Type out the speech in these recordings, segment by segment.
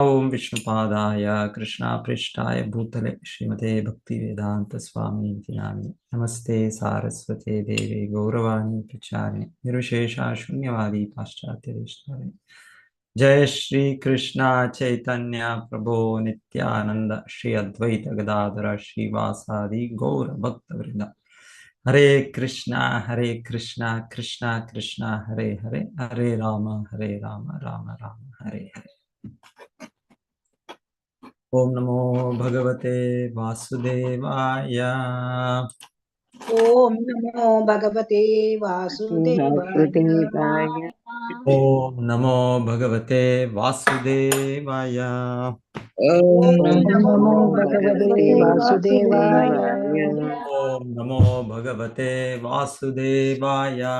Om Vishnupadaya Krishna Prishtaya Bhutale Srimate Bhaktivedanta Swami Nityanami Namaste Saraswate Devi Gauravani Prachari Nirushesha Shunyavadi Paschatya Rishtari Jai Shri Krishna Chaitanya Prabhu Nityananda Shri Advaita Gadadara Shri Vasadi Gaura Bhakta Vrinda Hare Krishna Krishna Krishna Hare Hare Hare Rama Rama Rama Hare Hare. Om Namo Bhagavate Vasudevaya. Om Namo Bhagavate Vasudevaya. Om Namo Bhagavate Vasudevaya. Om Namo Bhagavate Vasudevaya. Om Namo Bhagavate Vasudevaya.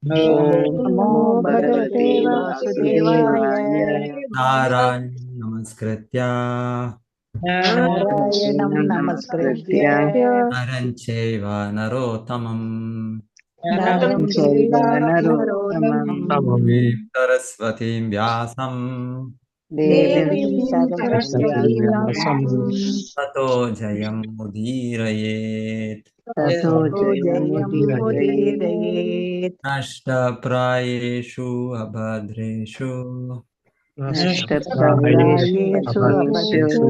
Om Namo Bhagavate Vasudevaya. Narayana Namaskritya Narayanam Namaskritya Narancheva Narotamam Naram Chaiva Narottamam Namavi Saraswatim Vyasam Devim Saraswatyam Tato Jayam Mudirayet Tato Jayam Mudirayet Nashta Prayeshu Abhadreshu Nashtaprayayesu Abhadreshu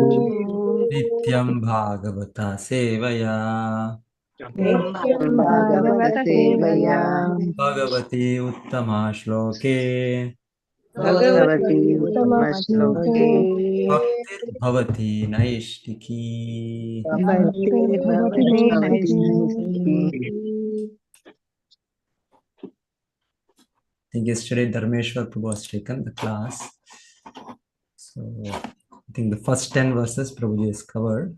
Nityam Bhagavata Sevaya Nityam Bhagavata Sevaya Bhagavati Uttama Shloke Bhagavati Uttama Shloke Bhaktir Bhavati Naishtiki. Bhakti Bhavati Naistiki. I think yesterday Dharmeshwar Prabhu has taken the class. So I think the first 10 verses Prabhuji has covered.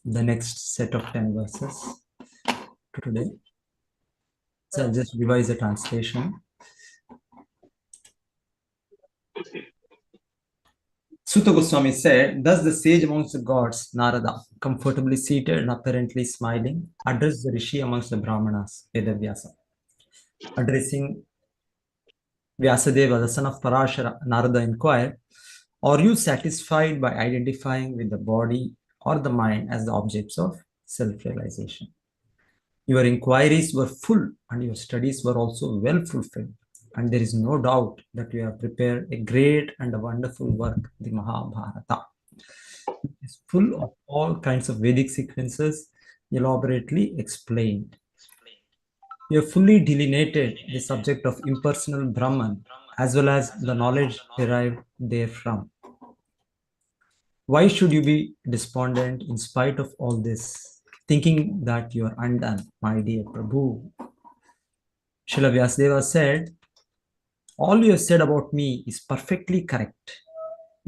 The next set of 10 verses today. So I'll just revise the translation. Sutta Goswami said, thus the sage amongst the gods, Narada, comfortably seated and apparently smiling, addressed the Rishi amongst the Brahmanas, Vedavyasa. Addressing Vyasadeva, the son of Parashara, Narada inquired, are you satisfied by identifying with the body or the mind as the objects of self-realization? Your inquiries were full and your studies were also well fulfilled. And there is no doubt that you have prepared a great and a wonderful work, the Mahabharata. It is full of all kinds of Vedic sequences, elaborately explained. You have fully delineated the subject of impersonal Brahman as well as the knowledge derived therefrom. Why should you be despondent in spite of all this, thinking that you are undone, my dear Prabhu? Srila Vyasadeva said, all you have said about me is perfectly correct.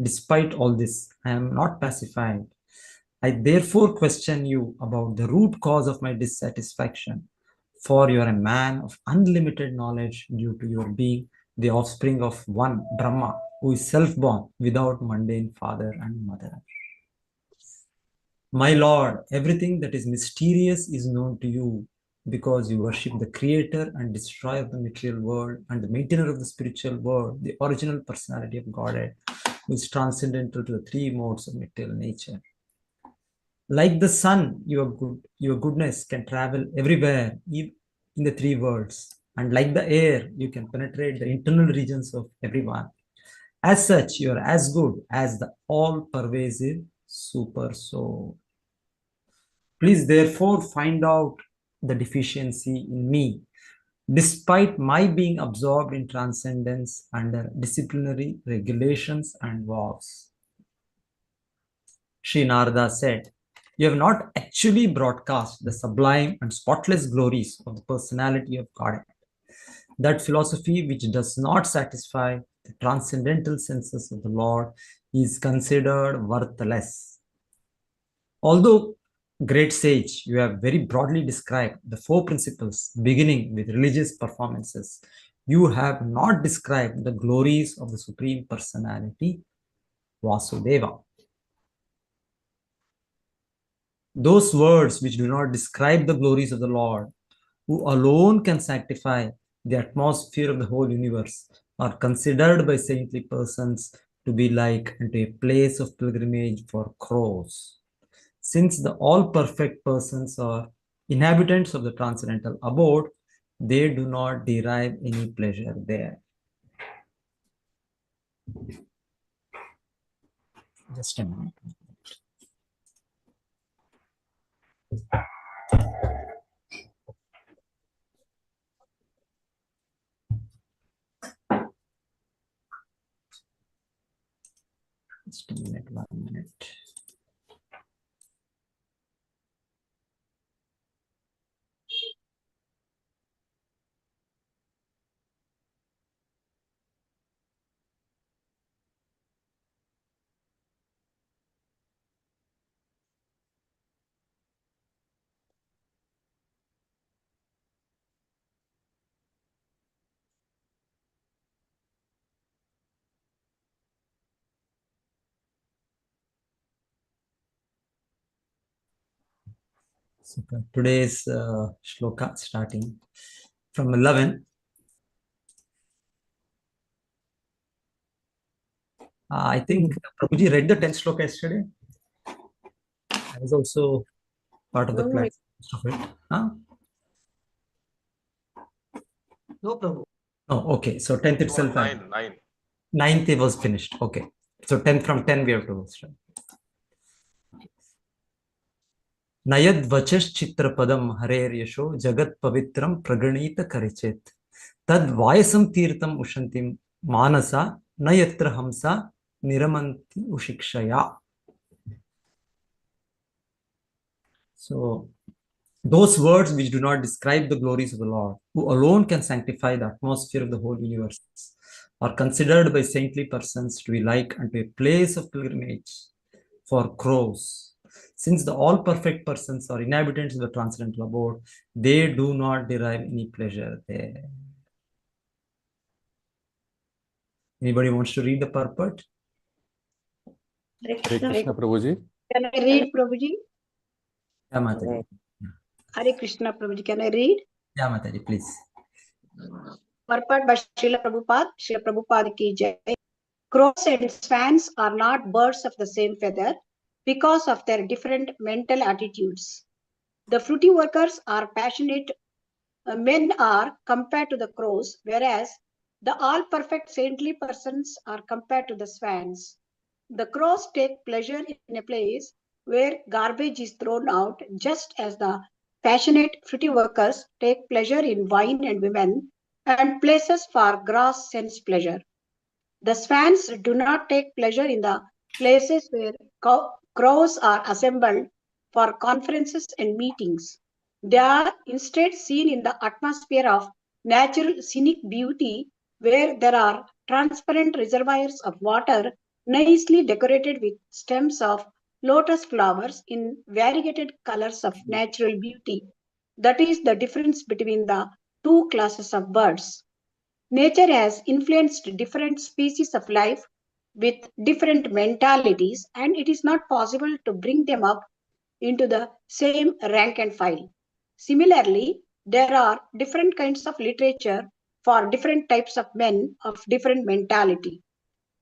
Despite all this, I am not pacified. I therefore question you about the root cause of my dissatisfaction, for you are a man of unlimited knowledge due to your being the offspring of one Brahma, who is self-born without mundane father and mother. My Lord, everything that is mysterious is known to you because you worship the creator and destroyer of the material world and the maintainer of the spiritual world, the original personality of Godhead, who is transcendental to the three modes of material nature. Like the sun, your goodness can travel everywhere in the three worlds. And like the air, you can penetrate the internal regions of everyone. As such, you are as good as the all-pervasive super soul. Please therefore find out the deficiency in me, despite my being absorbed in transcendence under disciplinary regulations and vows. Sri Narada said, you have not actually broadcast the sublime and spotless glories of the personality of Godhead. That philosophy which does not satisfy the transcendental senses of the Lord is considered worthless. Although great sage, you have very broadly described the four principles beginning with religious performances. You have not described the glories of the Supreme Personality, Vasudeva. Those words which do not describe the glories of the Lord, who alone can sanctify the atmosphere of the whole universe, are considered by saintly persons to be like unto a place of pilgrimage for crows. Since the all perfect persons are inhabitants of the transcendental abode, they do not derive any pleasure there. Just a minute. Just a minute, 1 minute. Super. Today's shloka starting from 11. I think Prabhuji read the 10th shloka yesterday. I was also part of the class of it. Huh? No, Prabhu. Oh, okay. So 10th itself. 9th it was finished. Okay. So 10th from 10 we have to start. Nayad vachashchitrapadam harer yasho jagat pavitram praganita karichet. Tad vayasam tirtam ushantim manasa nayatra hamsa niramanti ushikshaya. So those words which do not describe the glories of the Lord, who alone can sanctify the atmosphere of the whole universe, are considered by saintly persons to be like unto a place of pilgrimage for crows. Since the all perfect persons are inhabitants of the transcendental abode, they do not derive any pleasure there. Anybody wants to read the purport? Hare Krishna, Prabhuji. Can I read, Prabhuji? Yeah, Mataji. Hare Krishna, Prabhuji. Can I read? Yeah, Mataji, please. Purport by Srila Prabhupada ki jai. Crows and swans are not birds of the same feather because of their different mental attitudes. The fruity workers are passionate men are compared to the crows, whereas the all perfect saintly persons are compared to the swans. The crows take pleasure in a place where garbage is thrown out, just as the passionate fruity workers take pleasure in wine and women, and places for grass sense pleasure. The swans do not take pleasure in the places where crows are assembled for conferences and meetings. They are instead seen in the atmosphere of natural scenic beauty, where there are transparent reservoirs of water nicely decorated with stems of lotus flowers in variegated colors of natural beauty. That is the difference between the two classes of birds. Nature has influenced different species of life with different mentalities, and it is not possible to bring them up into the same rank and file. Similarly, there are different kinds of literature for different types of men of different mentality.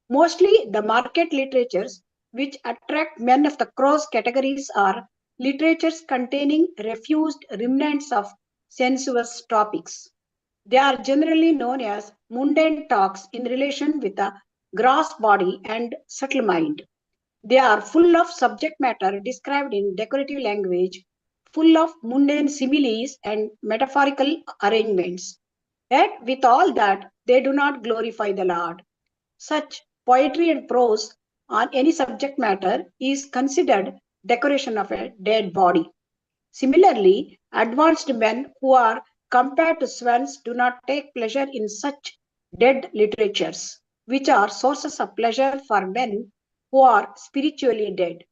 Mostly the market literatures which attract men of the cross categories are literatures containing refused remnants of sensuous topics. They are generally known as mundane talks in relation with the gross body and subtle mind. They are full of subject matter described in decorative language, full of mundane similes and metaphorical arrangements. Yet, with all that, they do not glorify the Lord. Such poetry and prose on any subject matter is considered decoration of a dead body. Similarly, advanced men who are compared to swans do not take pleasure in such dead literatures, which are sources of pleasure for men who are spiritually dead.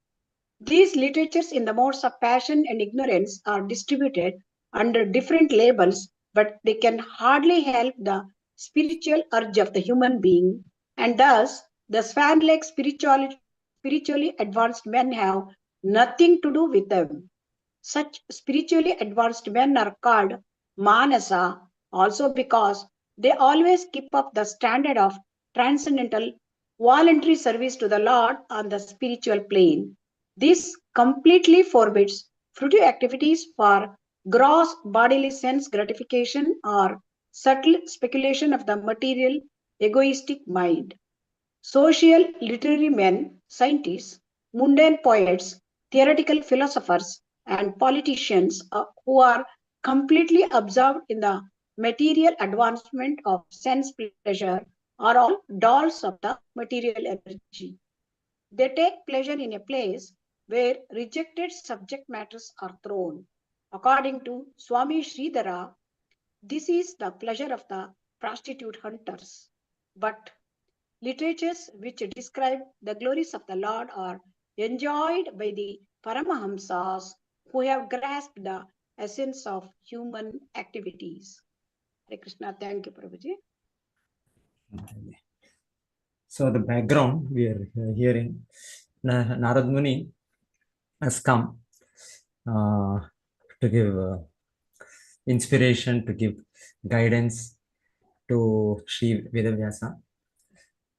These literatures in the modes of passion and ignorance are distributed under different labels, but they can hardly help the spiritual urge of the human being, and thus the swan-like spiritually advanced men have nothing to do with them. Such spiritually advanced men are called Manasa, also because They always keep up the standard of transcendental voluntary service to the Lord on the spiritual plane. This completely forbids fruitive activities for gross bodily sense gratification or subtle speculation of the material egoistic mind. Social literary men, scientists, mundane poets, theoretical philosophers, and politicians who are completely absorbed in the material advancement of sense pleasure are all dolls of the material energy. They take pleasure in a place where rejected subject matters are thrown. According to Swami Sridhara, this is the pleasure of the prostitute hunters. But literatures which describe the glories of the Lord are enjoyed by the Paramahamsas who have grasped the essence of human activities. Hare Krishna, thank you, Prabhuji. So the background we are hearing, Narad Muni has come to give inspiration, to give guidance to Sri Vedavyasa.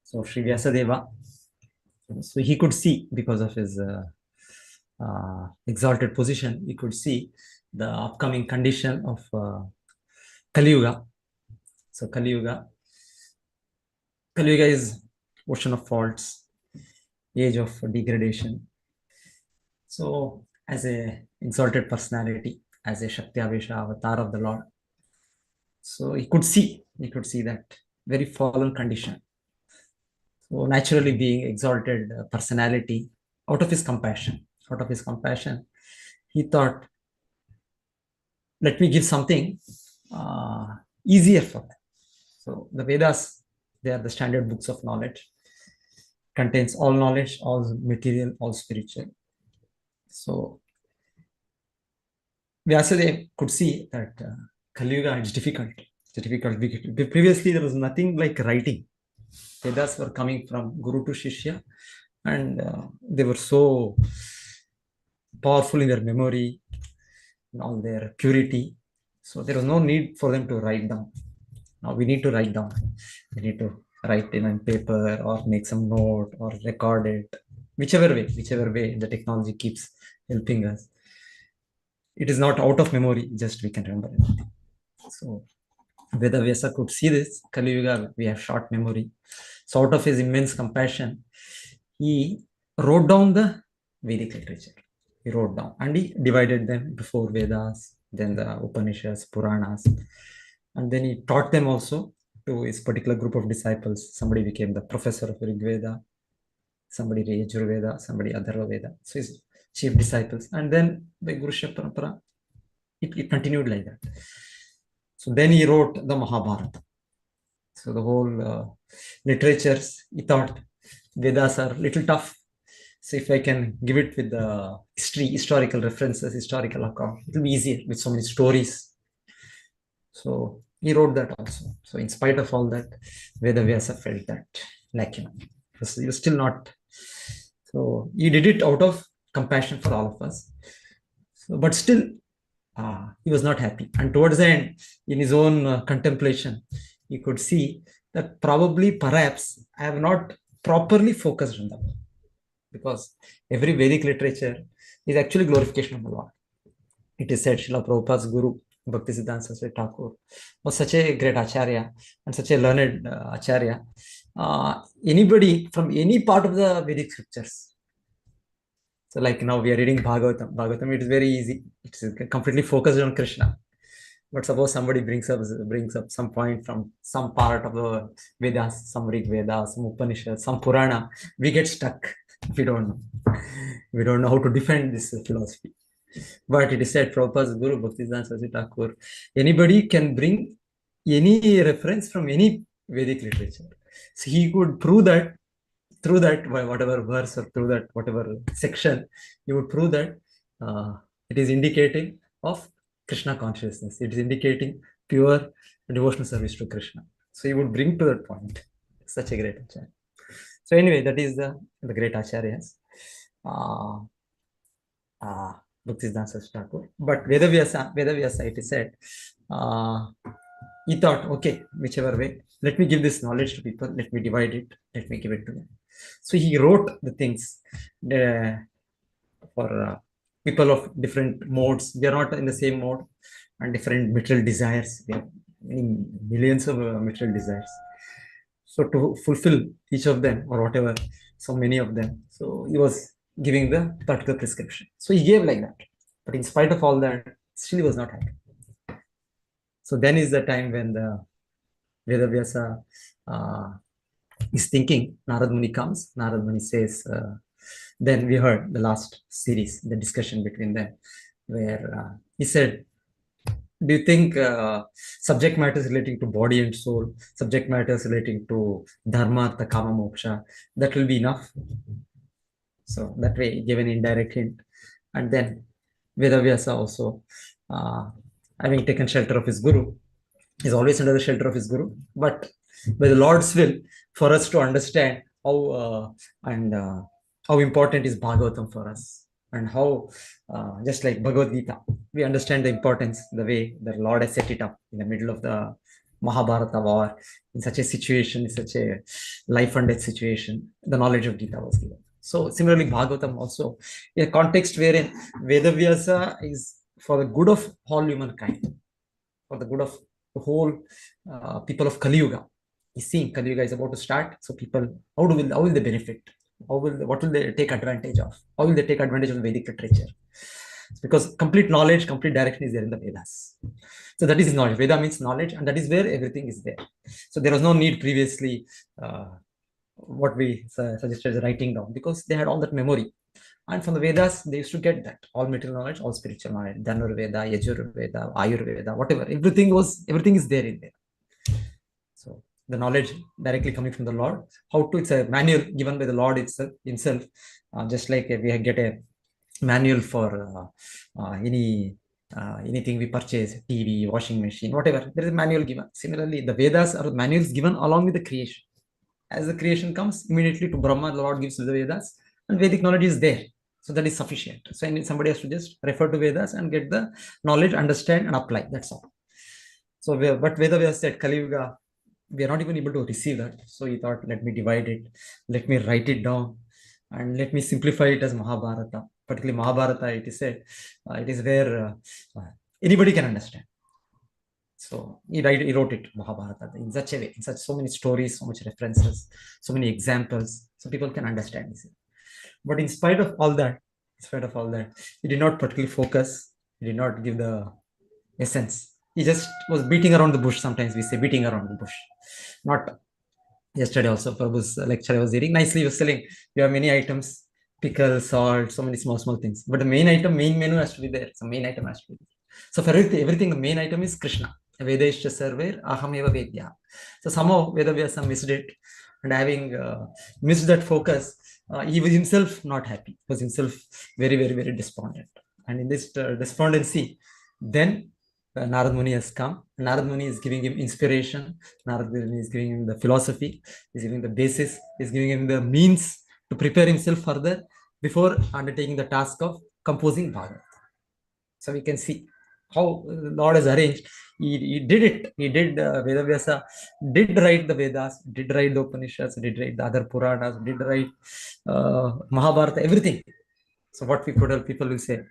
So Sri Vyasadeva, so he could see, because of his exalted position, he could see the upcoming condition of Kali Yuga. So Kali Yuga is ocean of faults, age of degradation. So as a exalted personality, as a Shakti Avesha avatar of the Lord, so he could see that very fallen condition. So naturally, being exalted personality, out of his compassion, he thought, let me give something easier for them. So the Vedas, they are the standard books of knowledge, contains all knowledge, all material, all spiritual. So Vyasadeva could see that Kali Yuga is difficult. It's difficult. Previously, there was nothing like writing. Vedas were coming from Guru to Shishya, and they were so powerful in their memory, in all their purity. So there was no need for them to write down. Now we need to write down. We need to write in on paper or make some note or record it. Whichever way the technology keeps helping us. It is not out of memory, just we can remember everything. So Vedavyasa could see this. Kali Yuga, we have short memory. So out of his immense compassion, he wrote down the Vedic literature. He wrote down and he divided them into 4 Vedas, then the Upanishads, Puranas, and then he taught them also to his particular group of disciples. Somebody became the professor of Rig Veda, somebody Yajurveda, somebody Atharva Veda. So his chief disciples. And then by Guru Shakti Parampara, it continued like that. So then he wrote the Mahabharata. So the whole literatures, he thought Vedas are little tough. So if I can give it with the historical references, historical account, it will be easier with so many stories. So he wrote that also. So in spite of all that, Vedavyasa felt that lacking. He was still not. So he did it out of compassion for all of us. So, but still, he was not happy. And towards the end, in his own contemplation, he could see that perhaps, I have not properly focused on that. Because every Vedic literature is actually glorification of the Lord. It is said Srila Prabhupada's Guru, Bhaktisiddhanta Saraswati Thakur, was such a great Acharya and such a learned Acharya. Anybody from any part of the Vedic scriptures. So like now we are reading Bhagavatam. Bhagavatam, it is very easy. It is completely focused on Krishna. But suppose somebody brings up some point from some part of the Vedas, some Rig Veda, some Upanishad, some Purana, we get stuck. We don't know. We don't know how to defend this philosophy. But it is said, Prabhupada's Guru, Bhaktisiddhanta Saraswati Thakur, anybody can bring any reference from any Vedic literature. So he could prove that through that whatever verse or through that whatever section, he would prove that it is indicating of Krishna consciousness. It is indicating pure devotional service to Krishna. So he would bring to that point. Such a great acharya. So anyway, that is the great acharyas. Bhaktisiddhanta Saraswati Thakur. But Vedavyasa, it is said, he thought, okay, whichever way, let me give this knowledge to people, let me divide it, let me give it to them. So he wrote the things for people of different modes. We are not in the same mode and different material desires. We have millions of material desires. So to fulfill each of them or whatever, so many of them. So he was giving the particular prescription. So he gave like that. But in spite of all that, still he was not happy. So then is the time when the Vedavyasa is thinking, Narad Muni comes, Narad Muni says, then we heard the last series, the discussion between them, where he said, do you think subject matters relating to body and soul, subject matters relating to dharma, artha, kama, moksha, that will be enough? So that way, he gave an indirect hint. And then Vedavyasa also, having taken shelter of his guru, is always under the shelter of his guru. But by the Lord's will, for us to understand how how important is Bhagavatam for us, and how just like Bhagavad Gita, we understand the importance, the way the Lord has set it up in the middle of the Mahabharata war, in such a situation, in such a life and death situation, the knowledge of Gita was given. So similarly, Bhagavatam also, in a context wherein Vedavyasa is for the good of all humankind, for the good of the whole people of Kali Yuga. He's seeing Kali Yuga is about to start. So people, how will they benefit? What will they take advantage of? How will they take advantage of the Vedic literature? It's because complete knowledge, complete direction is there in the Vedas. So that is knowledge. Veda means knowledge, and that is where everything is there. So there was no need previously what we suggested as writing down, because they had all that memory. And from the Vedas, they used to get that all material knowledge, all spiritual knowledge, Dhanur Veda, Yajur Veda, Ayurveda, whatever. Everything is there in there. So the knowledge directly coming from the Lord, it's a manual given by the Lord himself, just like we get a manual for anything we purchase, TV, washing machine, whatever. There is a manual given. Similarly, the Vedas are manuals given along with the creation. As the creation comes, immediately to Brahma, the Lord gives the Vedas, and Vedic knowledge is there. So that is sufficient. So somebody has to just refer to Vedas and get the knowledge, understand, and apply. That's all. So, but Vedavyasa said, Kali Yuga, we are not even able to receive that. So he thought, let me divide it, let me write it down, and let me simplify it as Mahabharata. Particularly Mahabharata, it is said, it is where anybody can understand. So he wrote it, Mahabharata, in such a way, in such so many stories, so much references, so many examples, so people can understand this. But in spite of all that, he did not particularly focus. He did not give the essence. He just was beating around the bush. Sometimes we say beating around the bush. Not yesterday also, Prabhu's lecture I was hearing. Nicely he was telling, you have many items, pickle, salt, so many small things. But the main menu has to be there. So main item has to be there. So for everything, the main item is Krishna. Vedeshcha sarver ahameva vedya. So somehow Vedavyasa missed it, and having missed that focus, he was himself not happy. He was himself very, very, very despondent. And in this despondency, then Narad Muni has come. Narad Muni is giving him inspiration. Narad Muni is giving him the philosophy. He's giving the basis. He's giving him the means to prepare himself further before undertaking the task of composing Bhagavad. So we can see how the Lord has arranged. He did it. He did Vedavyasa, did write the Vedas, did write the Upanishads, did write the other Puranas, did write Mahabharata, everything. So what people will say,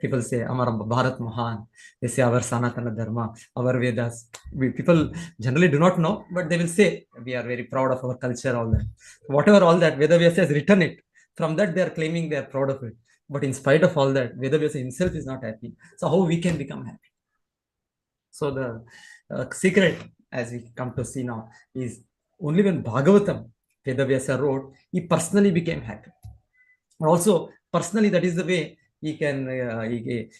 Amar Bharat Mahan, they say our Sanatana Dharma, our Vedas. People generally do not know, but they will say, we are very proud of our culture, all that. Whatever all that, Vedavyasa has written it. From that, they are claiming they are proud of it. But in spite of all that, Vedavyasa himself is not happy. So how we can become happy? So the secret, as we come to see now, is only when Bhagavatam, Vedavyasa wrote, he personally became happy. And also, personally, that is the way he can,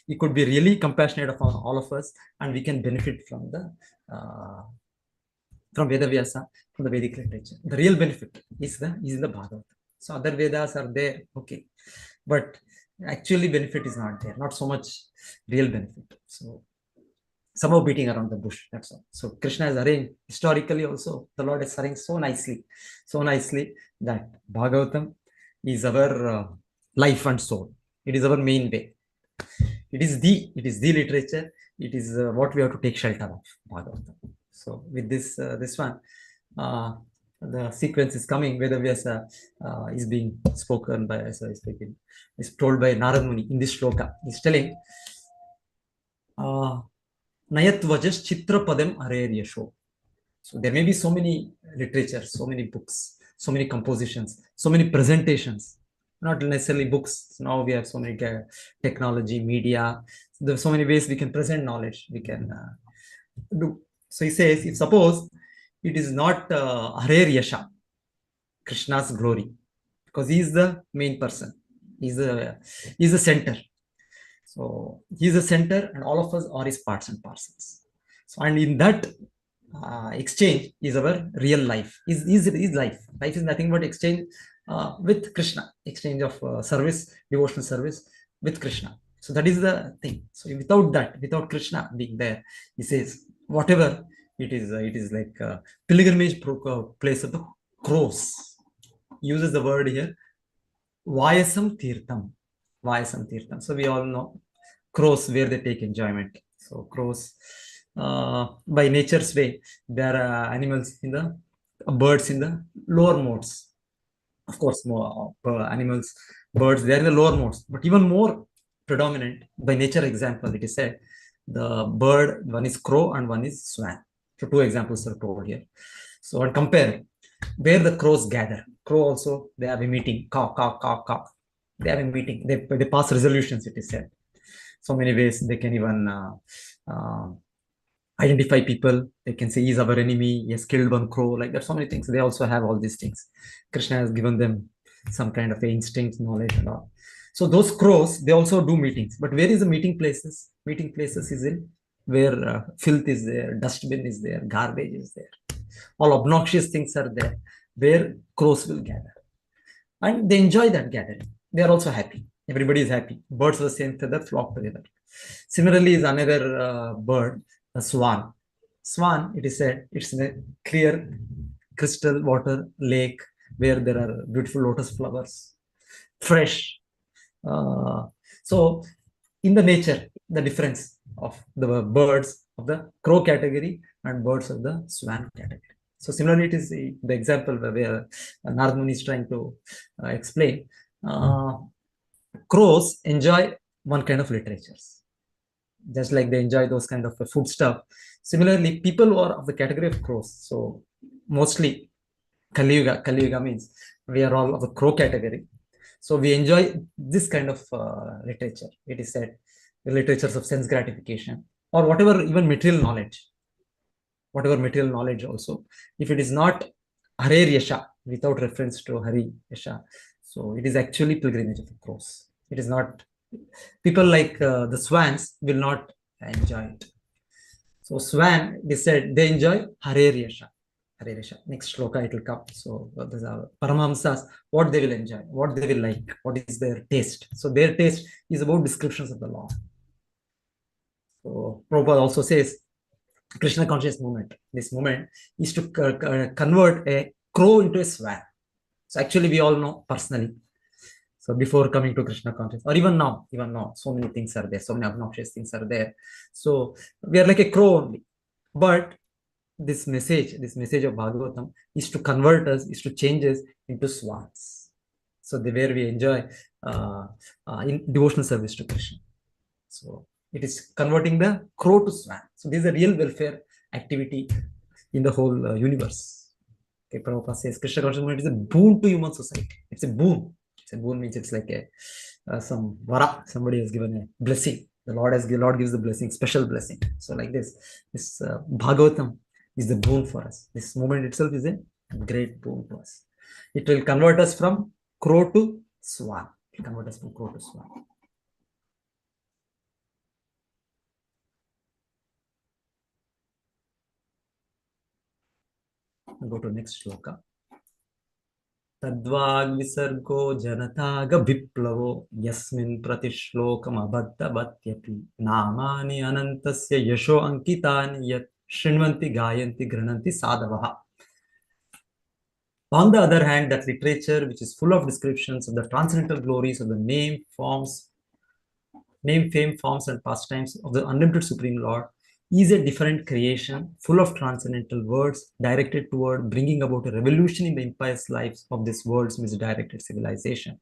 he could be really compassionate upon all of us, and we can benefit from the from Vedavyasa, from the Vedic literature. The real benefit is in the Bhagavatam. So other Vedas are there, okay, but actually benefit is not there, not so much real benefit. So somehow beating around the bush, that's all. So Krishna has arranged historically also, the Lord has arranged so nicely that Bhagavatam is our life and soul. It is our main way. It is the literature. It is what we have to take shelter of, Bhagavatam. So with this one, the sequence is coming. Vedavyasa is being spoken by, is told by Narad Muni in this shloka. He's telling, Nayatvajas Chitrapadam Arer Yasho. So there may be so many literature, so many books, so many compositions, so many presentations, not necessarily books. Now we have so many technology, media. There's so many ways we can present knowledge. We can do. So he says, if suppose it is not Harer Yasha, Krishna's glory, because he is the main person. He's the center. So he is the center, and all of us are his parts and parcels. So, and in that exchange is our real life. Is life. Life is nothing but exchange with Krishna, exchange of service, devotional service with Krishna. So that is the thing. So without that, without Krishna being there, he says, whatever it is like a pilgrimage place of the crows. He uses the word here, Vayasam Tirtham. Vayasam Tirtham. So we all know crows, where they take enjoyment. So crows, by nature's way, there are animals in the birds in the lower modes. Of course, more animals, birds, they are in the lower modes, but even more predominant by nature example, it is said, the bird, one is crow and one is swan. So two examples are told here. So and compare where the crows gather. Crow also, they have a meeting, caw, caw, caw, caw. They have a meeting, they pass resolutions, it is said. So many ways they can even identify people. They can say, he's our enemy, he has killed one crow, like that. So many things. They also have all these things. Krishna has given them some kind of instinct, knowledge and all. So those crows, they also do meetings. But where is the meeting places? Meeting places is in where filth is there, dustbin is there, garbage is there. All obnoxious things are there, where crows will gather. And they enjoy that gathering. They are also happy. Everybody is happy. Birds of the same feather flock together. Similarly is another bird, a swan. Swan, it is said, it's in a clear crystal water lake where there are beautiful lotus flowers, fresh. So in the nature, the difference of the birds of the crow category and birds of the swan category. So similarly, it is the example where Narad Muni is trying to explain. Crows enjoy one kind of literatures, just like they enjoy those kind of food stuff. Similarly, people who are of the category of crows, so mostly Kali Yuga means we are all of the crow category. So we enjoy this kind of literature. It is said, the literatures of sense gratification or whatever, even material knowledge. Whatever material knowledge also, if it is not Harer Yasha, without reference to Hari Yasha, so it is actually pilgrimage of the crows. It is not, people like the swans will not enjoy it. So swan, they said, they enjoy Harer Yasha. Harer Yasha. Next shloka it will come. So these are Paramahamsas, what they will enjoy, what they will like, what is their taste. So their taste is about descriptions of the law. So Prabhupada also says, Krishna conscious movement, this movement is to convert a crow into a swan. So actually we all know personally. So before coming to Krishna conscious, or even now, so many things are there, so many obnoxious things are there. So we are like a crow only. But this message of Bhagavatam is to convert us, is to change us into swans. So where we enjoy in devotional service to Krishna. So it is converting the crow to swan. So this is a real welfare activity in the whole universe. Okay, Prabhupada says Krishna conscious movement is a boon to human society. It's a boon. It's a boon means it's like a some vara. Somebody has given a blessing. The Lord gives the blessing, special blessing. So like this Bhagavatam is the boon for us. This movement itself is a great boon to us. It will convert us from crow to swan. It will convert us from crow to swan. Go to next shloka. Tadvag visargo janataga viplavo yasmin pratishlokam abadda bhatyapi namani anantasya yasho ankitani yat shrinvanti gayanti grananti sadavaha. On the other hand, that literature which is full of descriptions of the transcendental glories of the name, fame, forms and pastimes of the unlimited Supreme Lord is a different creation, full of transcendental words, directed toward bringing about a revolution in the impious lives of this world's misdirected civilization.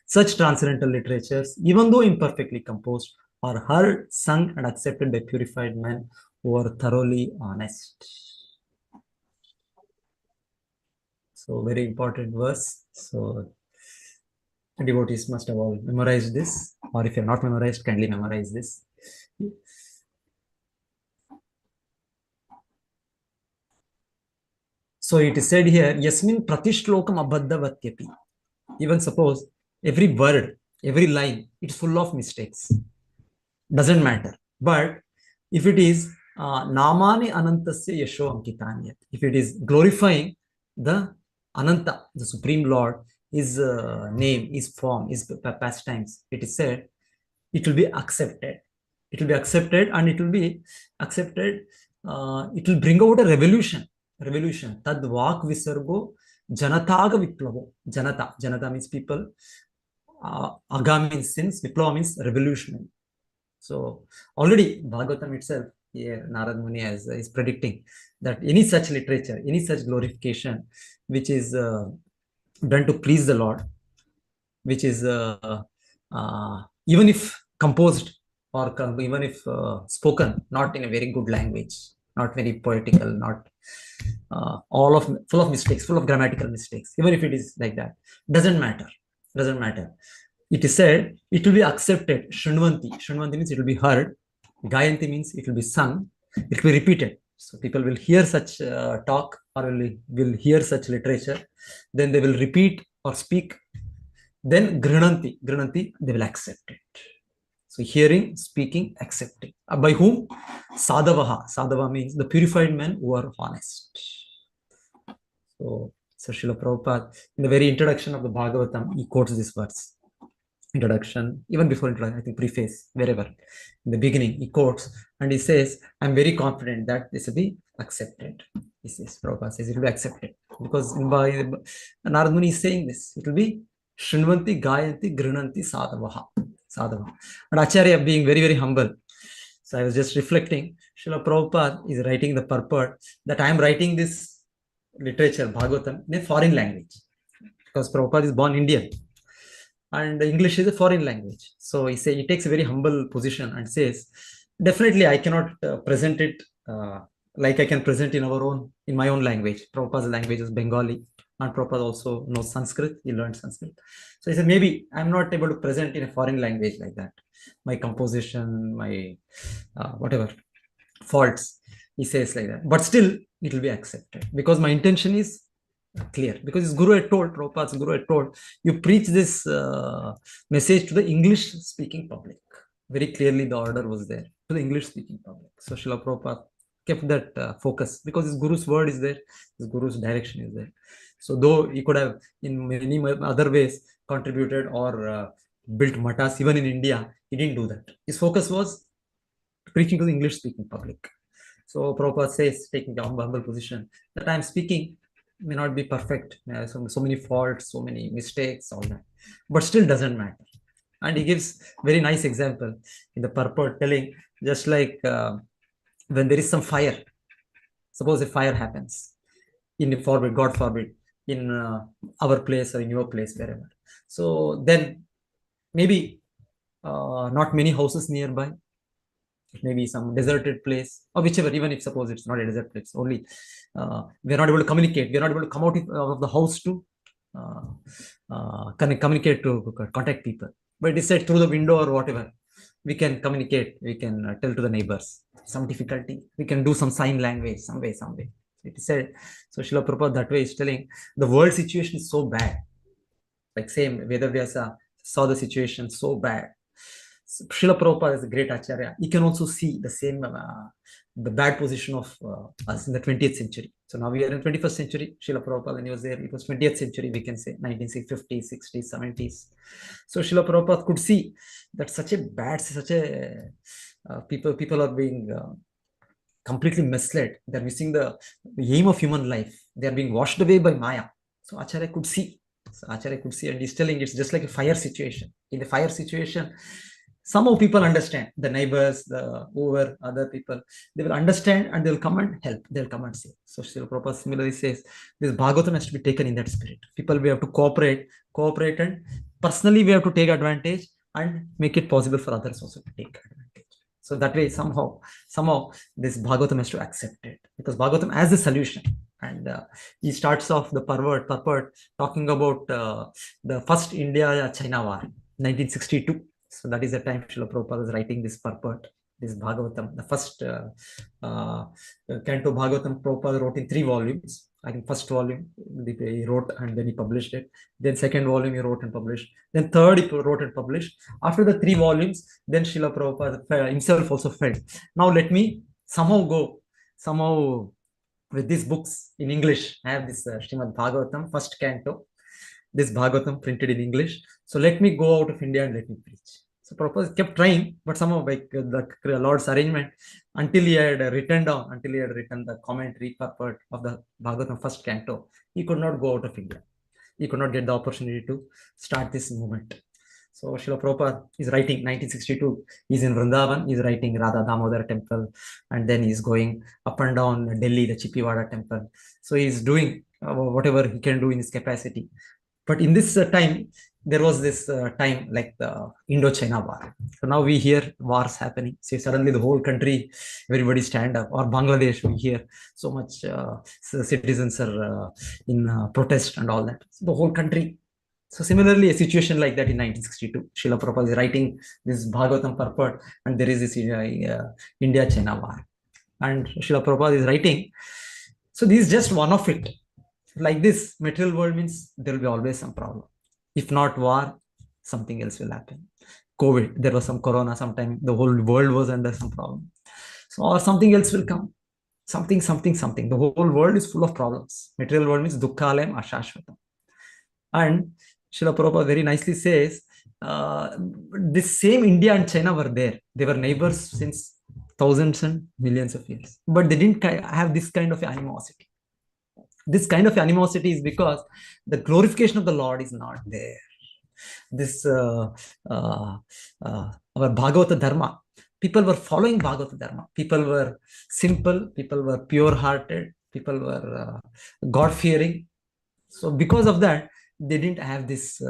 Such transcendental literatures, even though imperfectly composed, are heard, sung, and accepted by purified men who are thoroughly honest. So, very important verse. So, devotees must have all memorized this, or if you have not memorized, kindly memorize this. So it is said here, Yasmin pratishlokam abhaddhavatyapi. Even suppose every word, every line, it's full of mistakes. Doesn't matter. But if it is namani anantasya yasho ankitanyat, if it is glorifying the Ananta, the Supreme Lord, his name, his form, his pastimes, it is said, it will be accepted. It will be accepted, and it will be accepted. It will bring about a revolution. Revolution. Tad vak visargo janataga viplavo. Janata means people. Aga means sins. Viplava means revolutionary. So already Bhagavatam itself, here Narad Muni is predicting that any such literature, any such glorification, which is done to please the Lord, which is even if composed or even if spoken, not in a very good language, not very poetical, not full of mistakes, full of grammatical mistakes, even if it is like that, doesn't matter. It is said it will be accepted. Shrunvanti means it will be heard. Gayanti means it will be sung. It will be repeated. So people will hear such talk, or will hear such literature. Then they will repeat or speak. Then Grinanti, they will accept it. So hearing, speaking, accepting. By whom? Sadavaha. Sadava means the purified men who are honest. So Srila Prabhupada, in the very introduction of the Bhagavatam, he quotes this verse. Introduction, even before introduction, I think preface, wherever. In the beginning, he quotes and he says, I'm very confident that this will be accepted. He says, Prabhupada says, it will be accepted. Because Narad Muni is saying this, it will be Shrunvanti, Gayanti, Grinanti, Sadavaha. And Acharya being very, very humble. So I was just reflecting, Srila Prabhupada is writing the purport that I am writing this literature, Bhagavatam, in a foreign language. Because Prabhupada is born Indian. And English is a foreign language. So he takes a very humble position and says, definitely I cannot present it like I can present in my own language. Prabhupada's language is Bengali, and Prabhupada also knows Sanskrit. He learned Sanskrit. So he said, maybe I'm not able to present in a foreign language like that. My composition, my whatever faults, he says like that. But still, it will be accepted because my intention is clear. Because his Guru had told, Prabhupada's Guru had told, you preach this message to the English-speaking public. Very clearly, the order was there to the English-speaking public. So Srila Prabhupada kept that focus because his Guru's word is there, his Guru's direction is there. So though he could have in many other ways contributed or built matas even in India, he didn't do that. His focus was preaching to the English-speaking public. So Prabhupada says, taking the humble position, that I'm speaking may not be perfect, so many faults, so many mistakes, all that, but still doesn't matter. And he gives very nice example in the purport, telling just like when there is some fire, suppose a fire happens God forbid, in our place or in your place, wherever. So then maybe not many houses nearby. It may be some deserted place or whichever, even if suppose it's not a desert place, only we're not able to communicate. We're not able to come out of the house to communicate, to contact people. But it is said through the window or whatever, we can communicate, we can tell to the neighbors. Some difficulty, we can do some sign language, some way. It is said, so Srila Prabhupada that way is telling the world situation is so bad. Like same Vedavyasa saw the situation so bad. Srila Prabhupada is a great Acharya. He can also see the same, the bad position of us in the 20th century. So now we are in 21st century. Srila Prabhupada, when he was there, it was 20th century, we can say, 1950s, 60s, 70s. So Srila Prabhupada could see that people are being completely misled. They're missing the aim of human life. They're being washed away by Maya. So Acharya could see. And he's telling it's just like a fire situation. In the fire situation, Somehow people understand, the neighbors, the over other people, they will understand and they'll come and help. They'll come and say. So Srila Prabhupada similarly says, this Bhagavatam has to be taken in that spirit. People, we have to cooperate, and personally we have to take advantage and make it possible for others also to take advantage. So that way, somehow this Bhagavatam has to accept it, because Bhagavatam has a solution. And he starts off the purport talking about the first India-China war, 1962. So that is the time Srila Prabhupada was writing this purport, this Bhagavatam. The first canto Bhagavatam Prabhupada wrote in 3 volumes. I think first volume he wrote and then he published it. Then second volume he wrote and published. Then third he wrote and published. After the 3 volumes, then Srila Prabhupada himself also felt, now let me somehow with these books in English. I have this Srimad Bhagavatam, first canto, this Bhagavatam printed in English. So let me go out of India and let me preach. So Prabhupada kept trying, but somehow by the Lord's arrangement, until he had written the commentary purport of the Bhagavatam first canto, he could not go out of India. He could not get the opportunity to start this movement. So Srila Prabhupada is writing 1962. He's in Vrindavan. He's writing Radha Damodar temple, and then he's going up and down Delhi, the Chippiwada temple. So he's doing whatever he can do in his capacity. But in this time, there was this time like the Indo-China war. So now we hear wars happening. See, suddenly the whole country, everybody stand up. Or Bangladesh, we hear so much citizens are in protest and all that. So the whole country. So similarly, a situation like that in 1962, Srila Prabhupada is writing this Bhagavatam purport, and there is this India-China war. And Srila Prabhupada is writing, so this is just one of it. Like this, material world means there will be always some problem. If not war, something else will happen. COVID, there was some corona sometime, the whole world was under some problem. So, or something else will come. Something. The whole world is full of problems. Material world means dukkhalayam ashashvatam. And Srila Prabhupada very nicely says, this same India and China were there. They were neighbors since thousands and millions of years. But they didn't have this kind of animosity. This kind of animosity is because the glorification of the Lord is not there. This our Bhagavata Dharma, people were following Bhagavata Dharma. People were simple, people were pure-hearted, people were God-fearing. So because of that, they didn't have this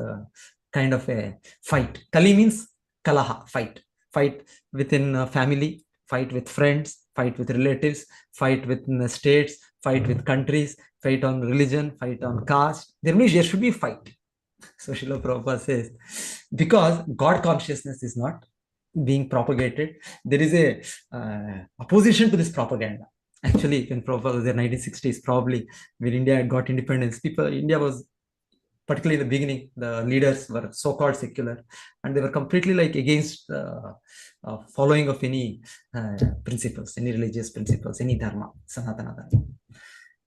kind of a fight. Kali means kalaha, fight. Fight within family, fight with friends, fight with relatives, fight within states, fight with countries, fight on religion, fight on caste. There should be a fight. So Srila Prabhupada says, because God consciousness is not being propagated, there is a opposition to this propaganda. Actually, when Prabhupada was in the 1960s, probably when India had got independence, India was, particularly in the beginning, the leaders were so-called secular, and they were completely like against following of any principles, any religious principles, any dharma, Sanatana Dharma.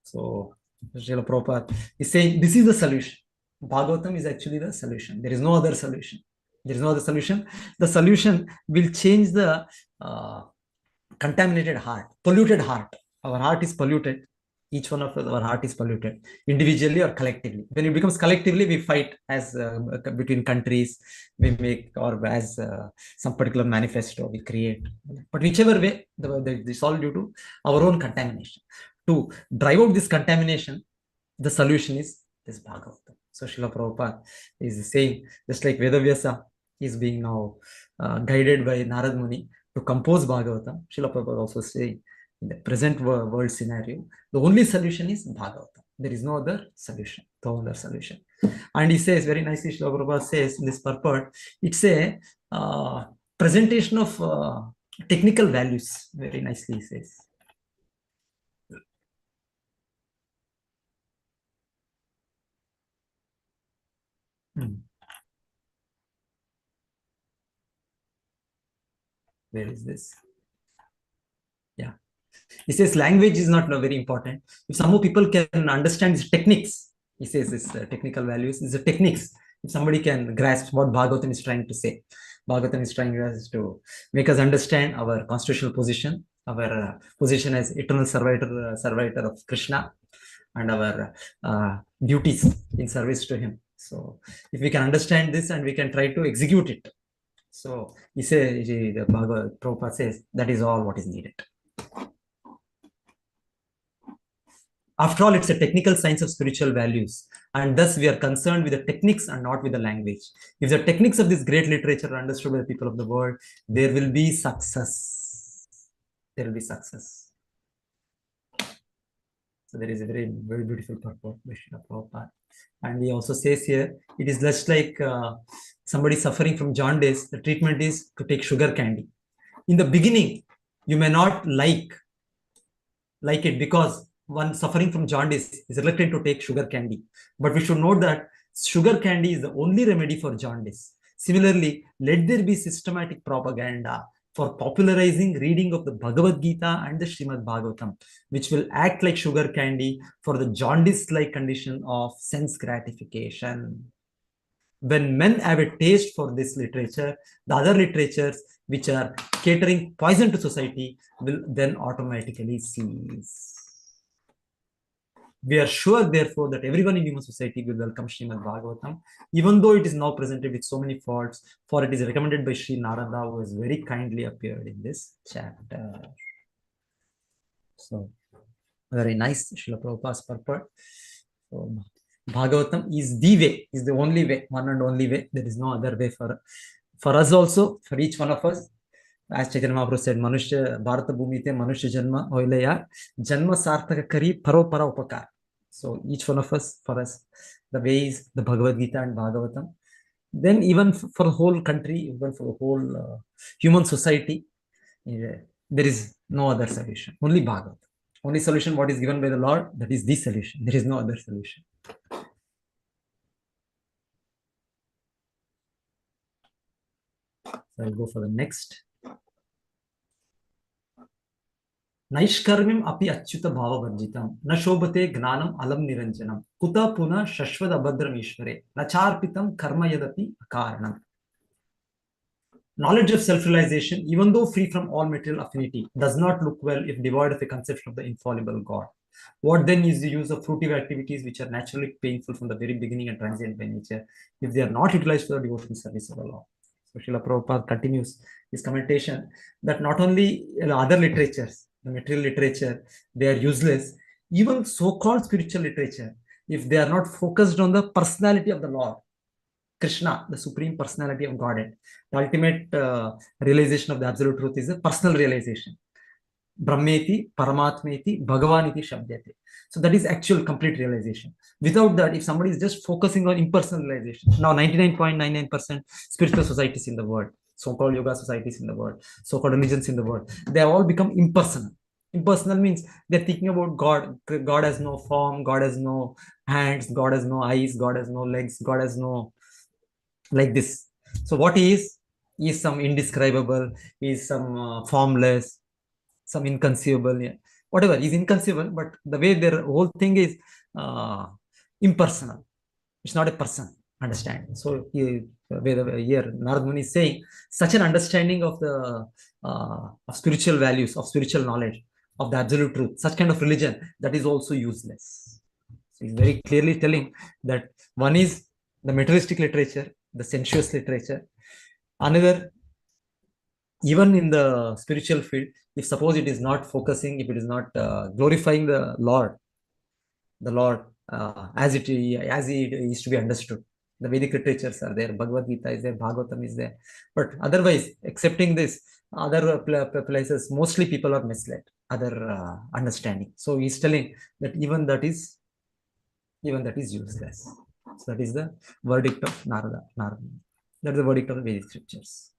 So Srila Prabhupada is saying this is the solution. Bhagavatam is actually the solution. There is no other solution. There is no other solution. The solution will change the contaminated heart, polluted heart. Our heart is polluted. Each one of us, our heart is polluted, individually or collectively. When it becomes collectively, we fight as between countries, we make, or as some particular manifesto we create. But whichever way, this all due to our own contamination. To drive out this contamination, the solution is this Bhagavatam. So Srila Prabhupada is saying, just like Vedavyasa is being now guided by Narad Muni to compose Bhagavatam, Srila Prabhupada also saying, in the present world scenario, the only solution is Bhagavatam. There is no other solution, no other solution. And he says very nicely, Srila Prabhupada says in this purport, it's a presentation of technical values. Very nicely he says. Where is this? Yeah. He says language is not very important. If some people can understand these techniques, he says this technical values, these are techniques. If somebody can grasp what Bhagavatam is trying to say, Bhagavatam is trying to make us understand our constitutional position, our position as eternal servitor of Krishna, and our duties in service to him. So if we can understand this and we can try to execute it, So he says, the Bhagavad Prabhupada says that is all what is needed. After all, it's a technical science of spiritual values, and thus we are concerned with the techniques and not with the language. If the techniques of this great literature are understood by the people of the world, there will be success. There will be success. So there is a very, very beautiful purport by Srila Prabhupada. And he also says here, it is just like somebody suffering from jaundice, the treatment is to take sugar candy. In the beginning, you may not like it because one suffering from jaundice is reluctant to take sugar candy. But we should note that sugar candy is the only remedy for jaundice. Similarly, let there be systematic propaganda for popularizing reading of the Bhagavad Gita and the Srimad Bhagavatam, which will act like sugar candy for the jaundice-like condition of sense gratification. When men have a taste for this literature, the other literatures which are catering poison to society will then automatically cease. We are sure, therefore, that everyone in human society will welcome Srimad Bhagavatam, even though it is now presented with so many faults, for it is recommended by Sri Narada, who has very kindly appeared in this chapter. So, very nice, Srila Prabhupada's purport. So, Bhagavatam is the way, is the only way, one and only way. There is no other way for us also, for each one of us. As Chaitanya Mahaprabhu said, Manushya Bharata Bhumite Manushya Janma Hoilaya Janma Sarthaka Kari Paro Para Upakar. So each one of us, for us, the way is the Bhagavad Gita and Bhagavatam. Then even for the whole country, even for the whole human society, there is no other solution. Only Bhagavatam. Only solution what is given by the Lord, that is the solution. There is no other solution. So I'll go for the next. Naishkarmim api achyuta bhava varjitam na shobhate gnanam alam niranjanam kuta puna shashvad abhadram ishvare nacharpitam karma yadapi akaranam. Knowledge of self-realization, even though free from all material affinity, does not look well if devoid of a conception of the infallible God. What then is the use of fruitive activities which are naturally painful from the very beginning and transient by nature if they are not utilized for the devotional service of the Lord? So Srila Prabhupada continues his commentation that not only other literatures, the material literature, they are useless. Even so-called spiritual literature, if they are not focused on the personality of the Lord, Krishna, the supreme personality of Godhead, the ultimate realization of the absolute truth is a personal realization. Brahmeti, Paramatmeti, Bhagavaniti Shabdyate. So that is actual complete realization. Without that, if somebody is just focusing on impersonal realization, now 99.99% spiritual societies in the world, so-called yoga societies in the world, so-called religions in the world, they have all become impersonal. Impersonal means they're thinking about God. God has no form, God has no hands, God has no eyes, God has no legs, God has no, like this. So what he is some indescribable, is some formless, some inconceivable, yeah. Whatever is inconceivable, but the way their whole thing is impersonal. It's not a person. Understand? So here Narad Muni is saying such an understanding of the of spiritual values, of spiritual knowledge, of the absolute truth, such kind of religion, that is also useless. So he's very clearly telling that one is the materialistic literature, the sensuous literature. Another, even in the spiritual field, if suppose it is not focusing, if it is not glorifying the Lord as it is to be understood. The Vedic literatures are there, Bhagavad Gita is there, Bhagavatam is there. But otherwise, accepting this, other places, mostly people are misled, other understanding. So he's telling that even that is useless. So that is the verdict of Narada. That is the verdict of the Vedic scriptures.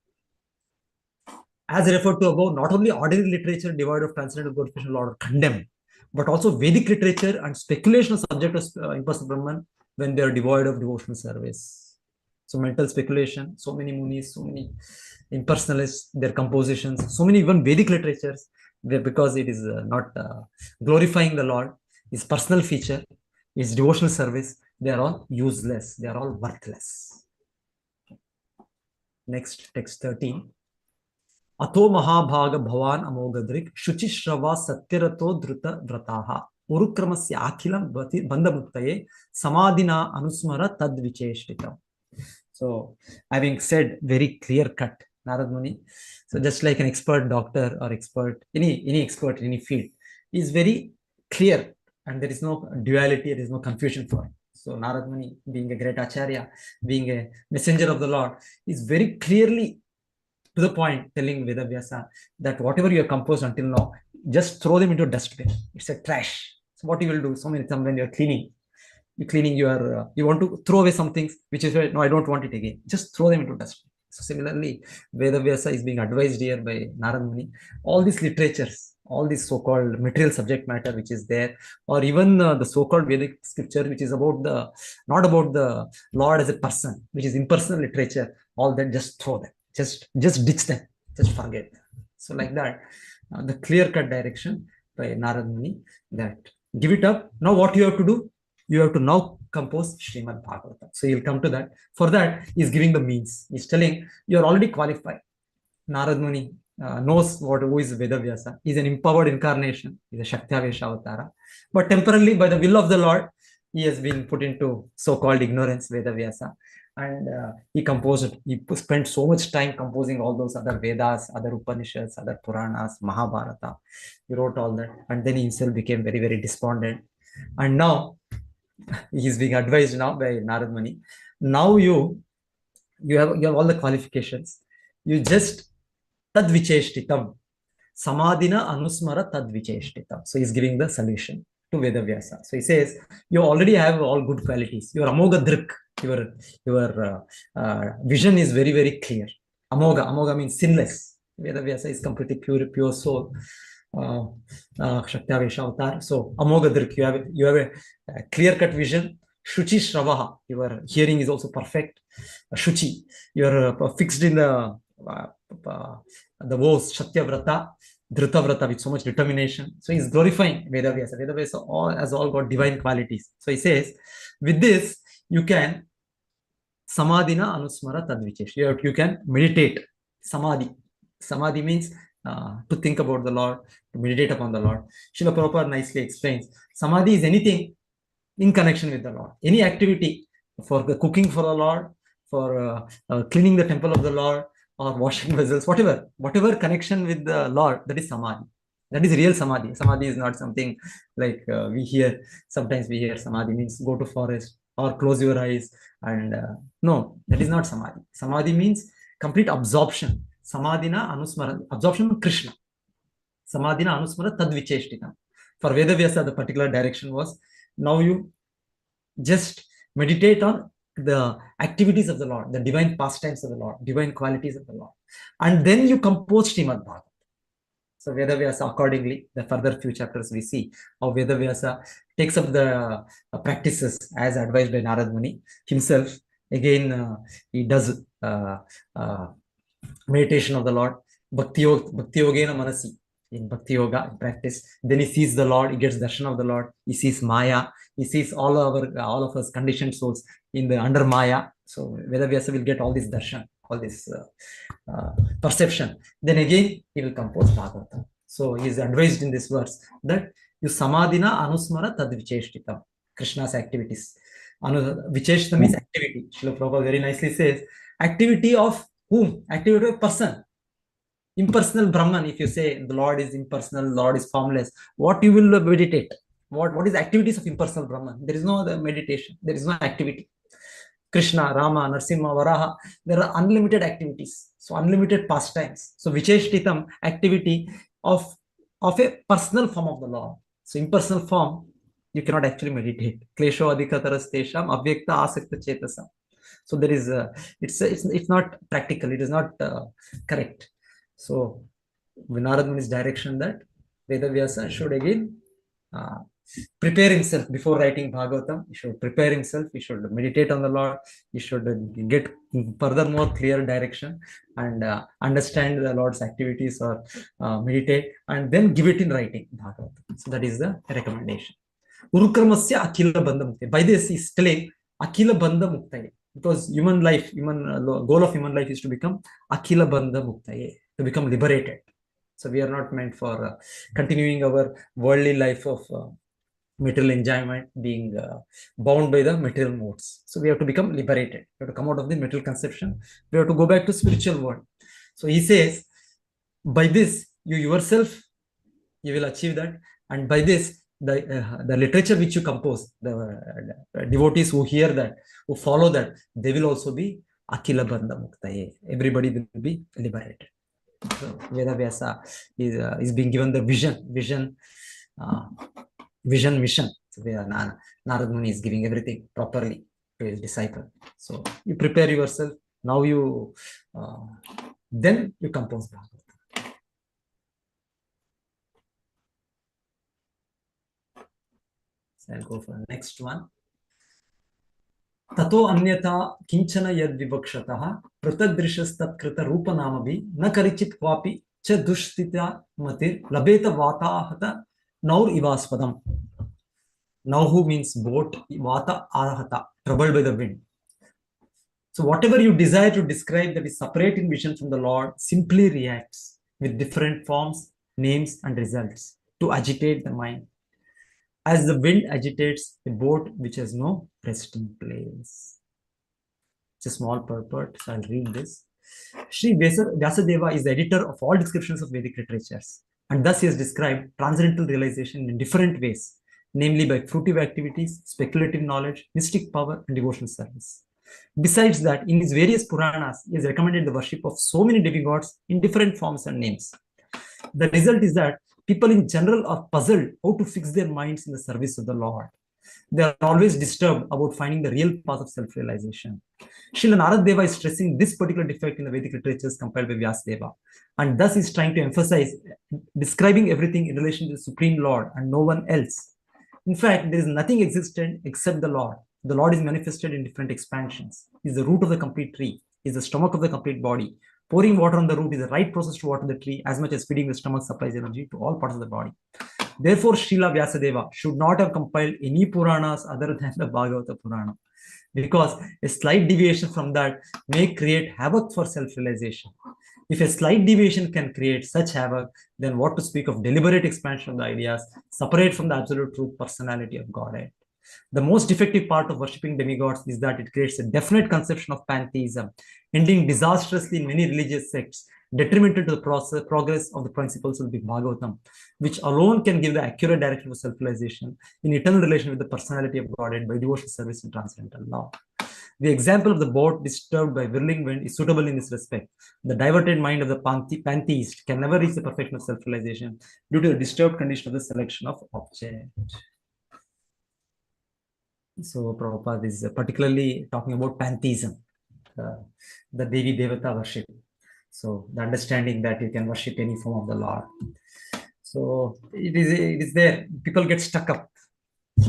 As referred to above, not only ordinary literature devoid of transcendental glorification of Lord are condemned, but also Vedic literature and speculation of subject of impersonal Brahman when they are devoid of devotional service. So mental speculation, so many munis, so many impersonalists, their compositions, so many even Vedic literatures, because it is not glorifying the Lord, his personal feature, his devotional service, they are all useless, they are all worthless. Next, text 13. Atho Mahabhaga Bhavan Amogadrik Shuchishrava Satyarato Druta Vrataha Urukramasya Akhilam Bandhamuktaye Samadhina Anusmara Tad Vicheshritam. So, having said very clear cut Narad Muni. So just like an expert doctor or expert, any expert in any field, is very clear, and there is no duality, there is no confusion for it. So Narad Muni, being a great acharya, being a messenger of the Lord, is very clearly to the point, telling Vedavyasa that whatever you have composed until now, just throw them into a dustbin. It's a trash. So what you will do? Some when you're cleaning, you want to throw away some things which is no, I don't want it again. Just throw them into dustbin. So similarly, Vedavyasa is being advised here by Narad Muni. All these literatures, all this so-called material subject matter which is there, or even the so-called Vedic scripture which is about not about the Lord as a person, which is impersonal literature, all that just throw them. Just ditch them, just forget them. So like that, the clear-cut direction by Narad Muni, that give it up. Now what you have to do? You have to now compose Srimad Bhagavatam. So he'll come to that. For that, he's giving the means. He's telling, you're already qualified. Narad Muni knows who is Vedavyasa. He's an empowered incarnation. He's a Shaktavesha Avatara. But temporarily, by the will of the Lord, he has been put into so-called ignorance, Vedavyasa. And he spent so much time composing all those other Vedas, other Upanishads, other Puranas, Mahabharata. He wrote all that. And then he himself became very, very despondent. And now, he's being advised now by Narad Muni. Now you have all the qualifications. You just tadvicheshtitam. Samadhina anusmara tadvicheshtitam. So he's giving the solution to Vedavyasa. So he says, you already have all good qualities. Your Amoga Drik, your vision is very, very clear. Amoga means sinless. Vedavyasa is completely pure soul. Shaktavesha Avatar. So Amoga Drik, you have a clear-cut vision. Shuchi Shravaha, your hearing is also perfect. Shuchi, you're fixed in the vows, Shatyavrata, Dhritavrata, with so much determination. So he's glorifying Vedavyasa. Vedavyasa has all got divine qualities. So he says, with this, you can Samadhina Anusmara Tadvichesh. You can meditate. Samadhi. Samadhi means to think about the Lord, to meditate upon the Lord. Srila Prabhupada nicely explains, Samadhi is anything in connection with the Lord. Any activity for the cooking for the Lord, for cleaning the temple of the Lord, or washing vessels, whatever connection with the Lord, that is Samadhi. That is real Samadhi. Samadhi is not something like sometimes we hear Samadhi means go to forest or close your eyes. And no, that is not Samadhi. Samadhi means complete absorption. Samadhina Anusmara, absorption of Krishna. Samadhina Anusmara Tadvicheshtitam. For Vedavyasa, the particular direction was, now you just meditate on the activities of the Lord, the divine pastimes of the Lord, divine qualities of the Lord. And then you compose Srimad Bhagavatam. So Vedavyasa, accordingly, the further few chapters we see how Vedavyasa takes up the practices as advised by Narad Muni himself. Again, he does meditation of the Lord, Bhakti Yogena Manasi, in Bhakti Yoga, in practice. Then he sees the Lord, he gets darshan of the Lord, he sees Maya, he sees all of us conditioned souls under Maya. So Vedavyasa will get all this darshan, all this perception. Then again, he will compose Bhagavatam. So he is advised in this verse that you Samadhina Anusmara Tadvicheshtitam, Krishna's activities. Vicheshta means activity. Srila Prabhupada very nicely says, activity of whom? Activity of person. Impersonal Brahman, if you say the Lord is impersonal, Lord is formless, what you will meditate? What is activities of impersonal Brahman? There is no other meditation. There is no activity. Krishna, Rama, Narsimha, Varaha, there are unlimited activities. So unlimited pastimes. So Vicheshtitam, activity of a personal form of the Lord. So impersonal form, you cannot actually meditate. Klesho adhikataras tesham avyakta asakta chetasam. So there is it's not practical. It is not correct. So Narad Muni's direction that Vedavyasa should again prepare himself before writing Bhagavatam. He should prepare himself. He should meditate on the Lord. He should get furthermore clear direction and understand the Lord's activities or meditate and then give it in writing Bhagavatam. So that is the recommendation. Urukramasya Akhila Bandha Muktaye. By this, he is telling Akhila Bandha Muktaye, because goal of human life is to become Akhila Bandha Muktaye, to become liberated. So we are not meant for continuing our worldly life of material enjoyment, being bound by the material modes. So we have to become liberated. We have to come out of the material conception. We have to go back to spiritual world. So he says, by this, you yourself, you will achieve that. And by this, the literature which you compose, the devotees who hear that, who follow that, they will also be Akila Bandha Muktaye. Everybody will be liberated. So Veda Vyasa is being given the vision, mission. So Narad Muni is giving everything properly to his disciple. So you prepare yourself. Now you, then you compose Bhagavad. So I'll go for the next one. Tato anyata kinchana yad vivakshataha pratadrishasthat rupa namabi na karichit kwapi cha dushtita matir labeta vatahata naur ivaspadam. Nauhu means boat, vata arahata, troubled by the wind. So whatever you desire to describe that is separate in vision from the Lord simply reacts with different forms, names, and results to agitate the mind. As the wind agitates a boat which has no resting place. It's a small purport, so I'll read this. Sri Vyasadeva is the editor of all descriptions of Vedic literatures, and thus he has described transcendental realization in different ways, namely by fruitive activities, speculative knowledge, mystic power, and devotional service. Besides that, in his various Puranas, he has recommended the worship of so many demigods in different forms and names. The result is that people in general are puzzled how to fix their minds in the service of the Lord. They are always disturbed about finding the real path of self-realization. Srila Narad Deva is stressing this particular defect in the Vedic literatures compiled by Vyasadeva, and thus is trying to emphasize describing everything in relation to the Supreme Lord and no one else. In fact, there is nothing existent except the Lord. The Lord is manifested in different expansions. He is the root of the complete tree. He is the stomach of the complete body. Pouring water on the root is the right process to water the tree, as much as feeding the stomach supplies energy to all parts of the body. Therefore, Srila Vyasadeva should not have compiled any Puranas other than the Bhagavata Purana, because a slight deviation from that may create havoc for self-realization. If a slight deviation can create such havoc, then what to speak of deliberate expansion of the ideas separate from the absolute truth personality of Godhead. The most defective part of worshipping demigods is that it creates a definite conception of pantheism, ending disastrously in many religious sects, detrimental to the progress of the principles of the Bhagavatam, which alone can give the accurate direction of self-realization in eternal relation with the personality of Godhead by devotional service and transcendental love. The example of the boat disturbed by whirling wind is suitable in this respect. The diverted mind of the pantheist can never reach the perfection of self-realization due to the disturbed condition of the selection of object. So Prabhupada is particularly talking about pantheism, the Devi Devata worship. So the understanding that you can worship any form of the Lord. So it is there. People get stuck up.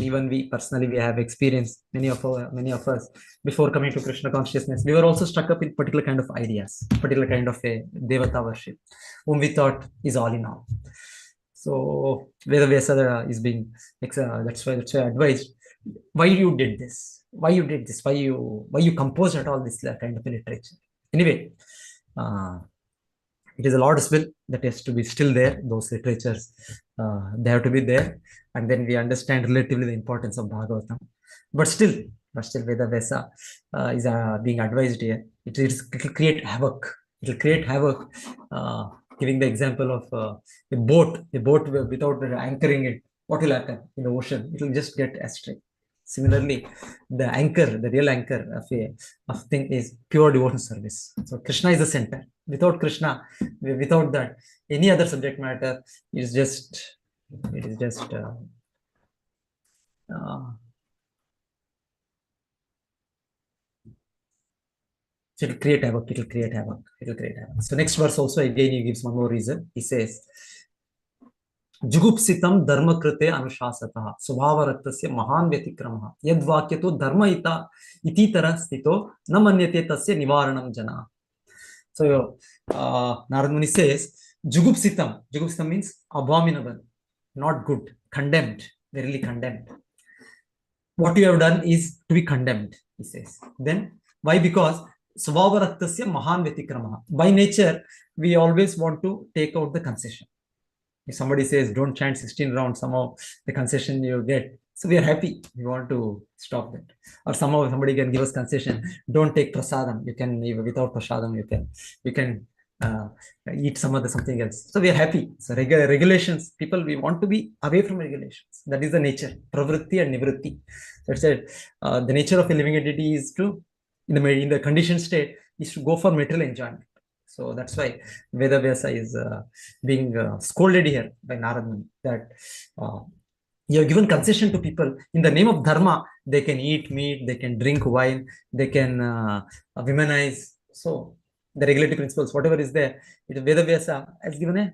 Even we personally, we have experienced, many of us before coming to Krishna consciousness, we were also stuck up in particular kind of ideas, particular kind of a Devata worship, whom we thought is all in all. So Veda Vyasa is being, that's why advised, why you did this, why you composed at all this kind of literature. Anyway, it is the Lord's will that has to be still there. Those literatures, they have to be there, and then we understand relatively the importance of Bhagavatam. But still Veda Vyasa is being advised here. It will create havoc. It will create havoc. Giving the example of a boat without anchoring it, what will happen in the ocean? It will just get astray. Similarly, the real anchor of thing is pure devotional service. So Krishna is the center. Without Krishna, without that, any other subject matter is just, so it'll create havoc. So next verse also again he gives one more reason. He says, Jugupsitam dharma krite anushasataha swabhavarattasya mahan vyatikramaha yadvakyato dharma iti tara stito na manyate tasya nivaranam jana. So Narad Muni says, Jugupsitam means abominable, not good, condemned, verily condemned. What you have done is to be condemned, he says. Then why? Because swabhavarattasya mahan vyatikramaha. By nature, we always want to take out the concession. If somebody says, don't chant 16 rounds, somehow the concession you get. So we are happy. We want to stop that. Or somehow somebody can give us concession. Don't take prasadam. You can, without prasadam, you can eat something else. So we are happy. So regulations, people, we want to be away from regulations. That is the nature, pravritti and nivritti. That's it. The nature of a living entity is to, in the conditioned state, is to go for material enjoyment. So that's why Veda Vyasa is being scolded here by Narad Muni, that you have given concession to people in the name of dharma. They can eat meat, they can drink wine, they can womanize. So the regulatory principles, whatever is there, Veda Vyasa has given a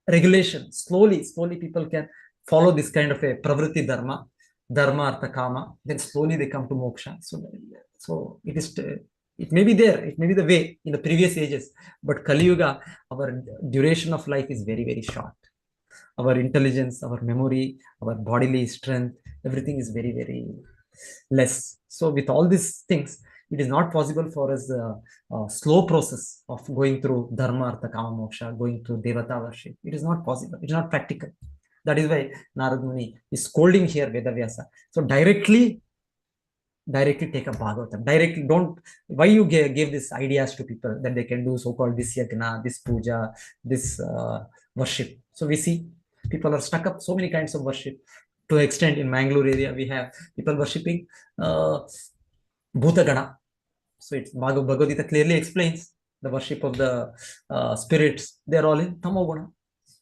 regulation. Slowly people can follow this kind of a pravritti dharma, artha, kama. Then slowly they come to moksha. So it may be there, it may be the way in the previous ages, but Kali Yuga, our duration of life is very, very short. Our intelligence, our memory, our bodily strength, everything is very, very less. So with all these things, it is not possible for us slow process of going through dharma, artha, kama, moksha, going through devata worship. It is not possible. It is not practical. That is why Narad Muni is scolding here Veda Vyasa. So directly take a Bhagavatam. Directly, don't, why you give these ideas to people that they can do so-called this yagna, this puja, this worship. So we see people are stuck up so many kinds of worship. To an extent, in Mangaluru area, we have people worshipping Bhutagana. So it's Bhagavad Gita clearly explains the worship of the spirits. They are all in Tamoguna.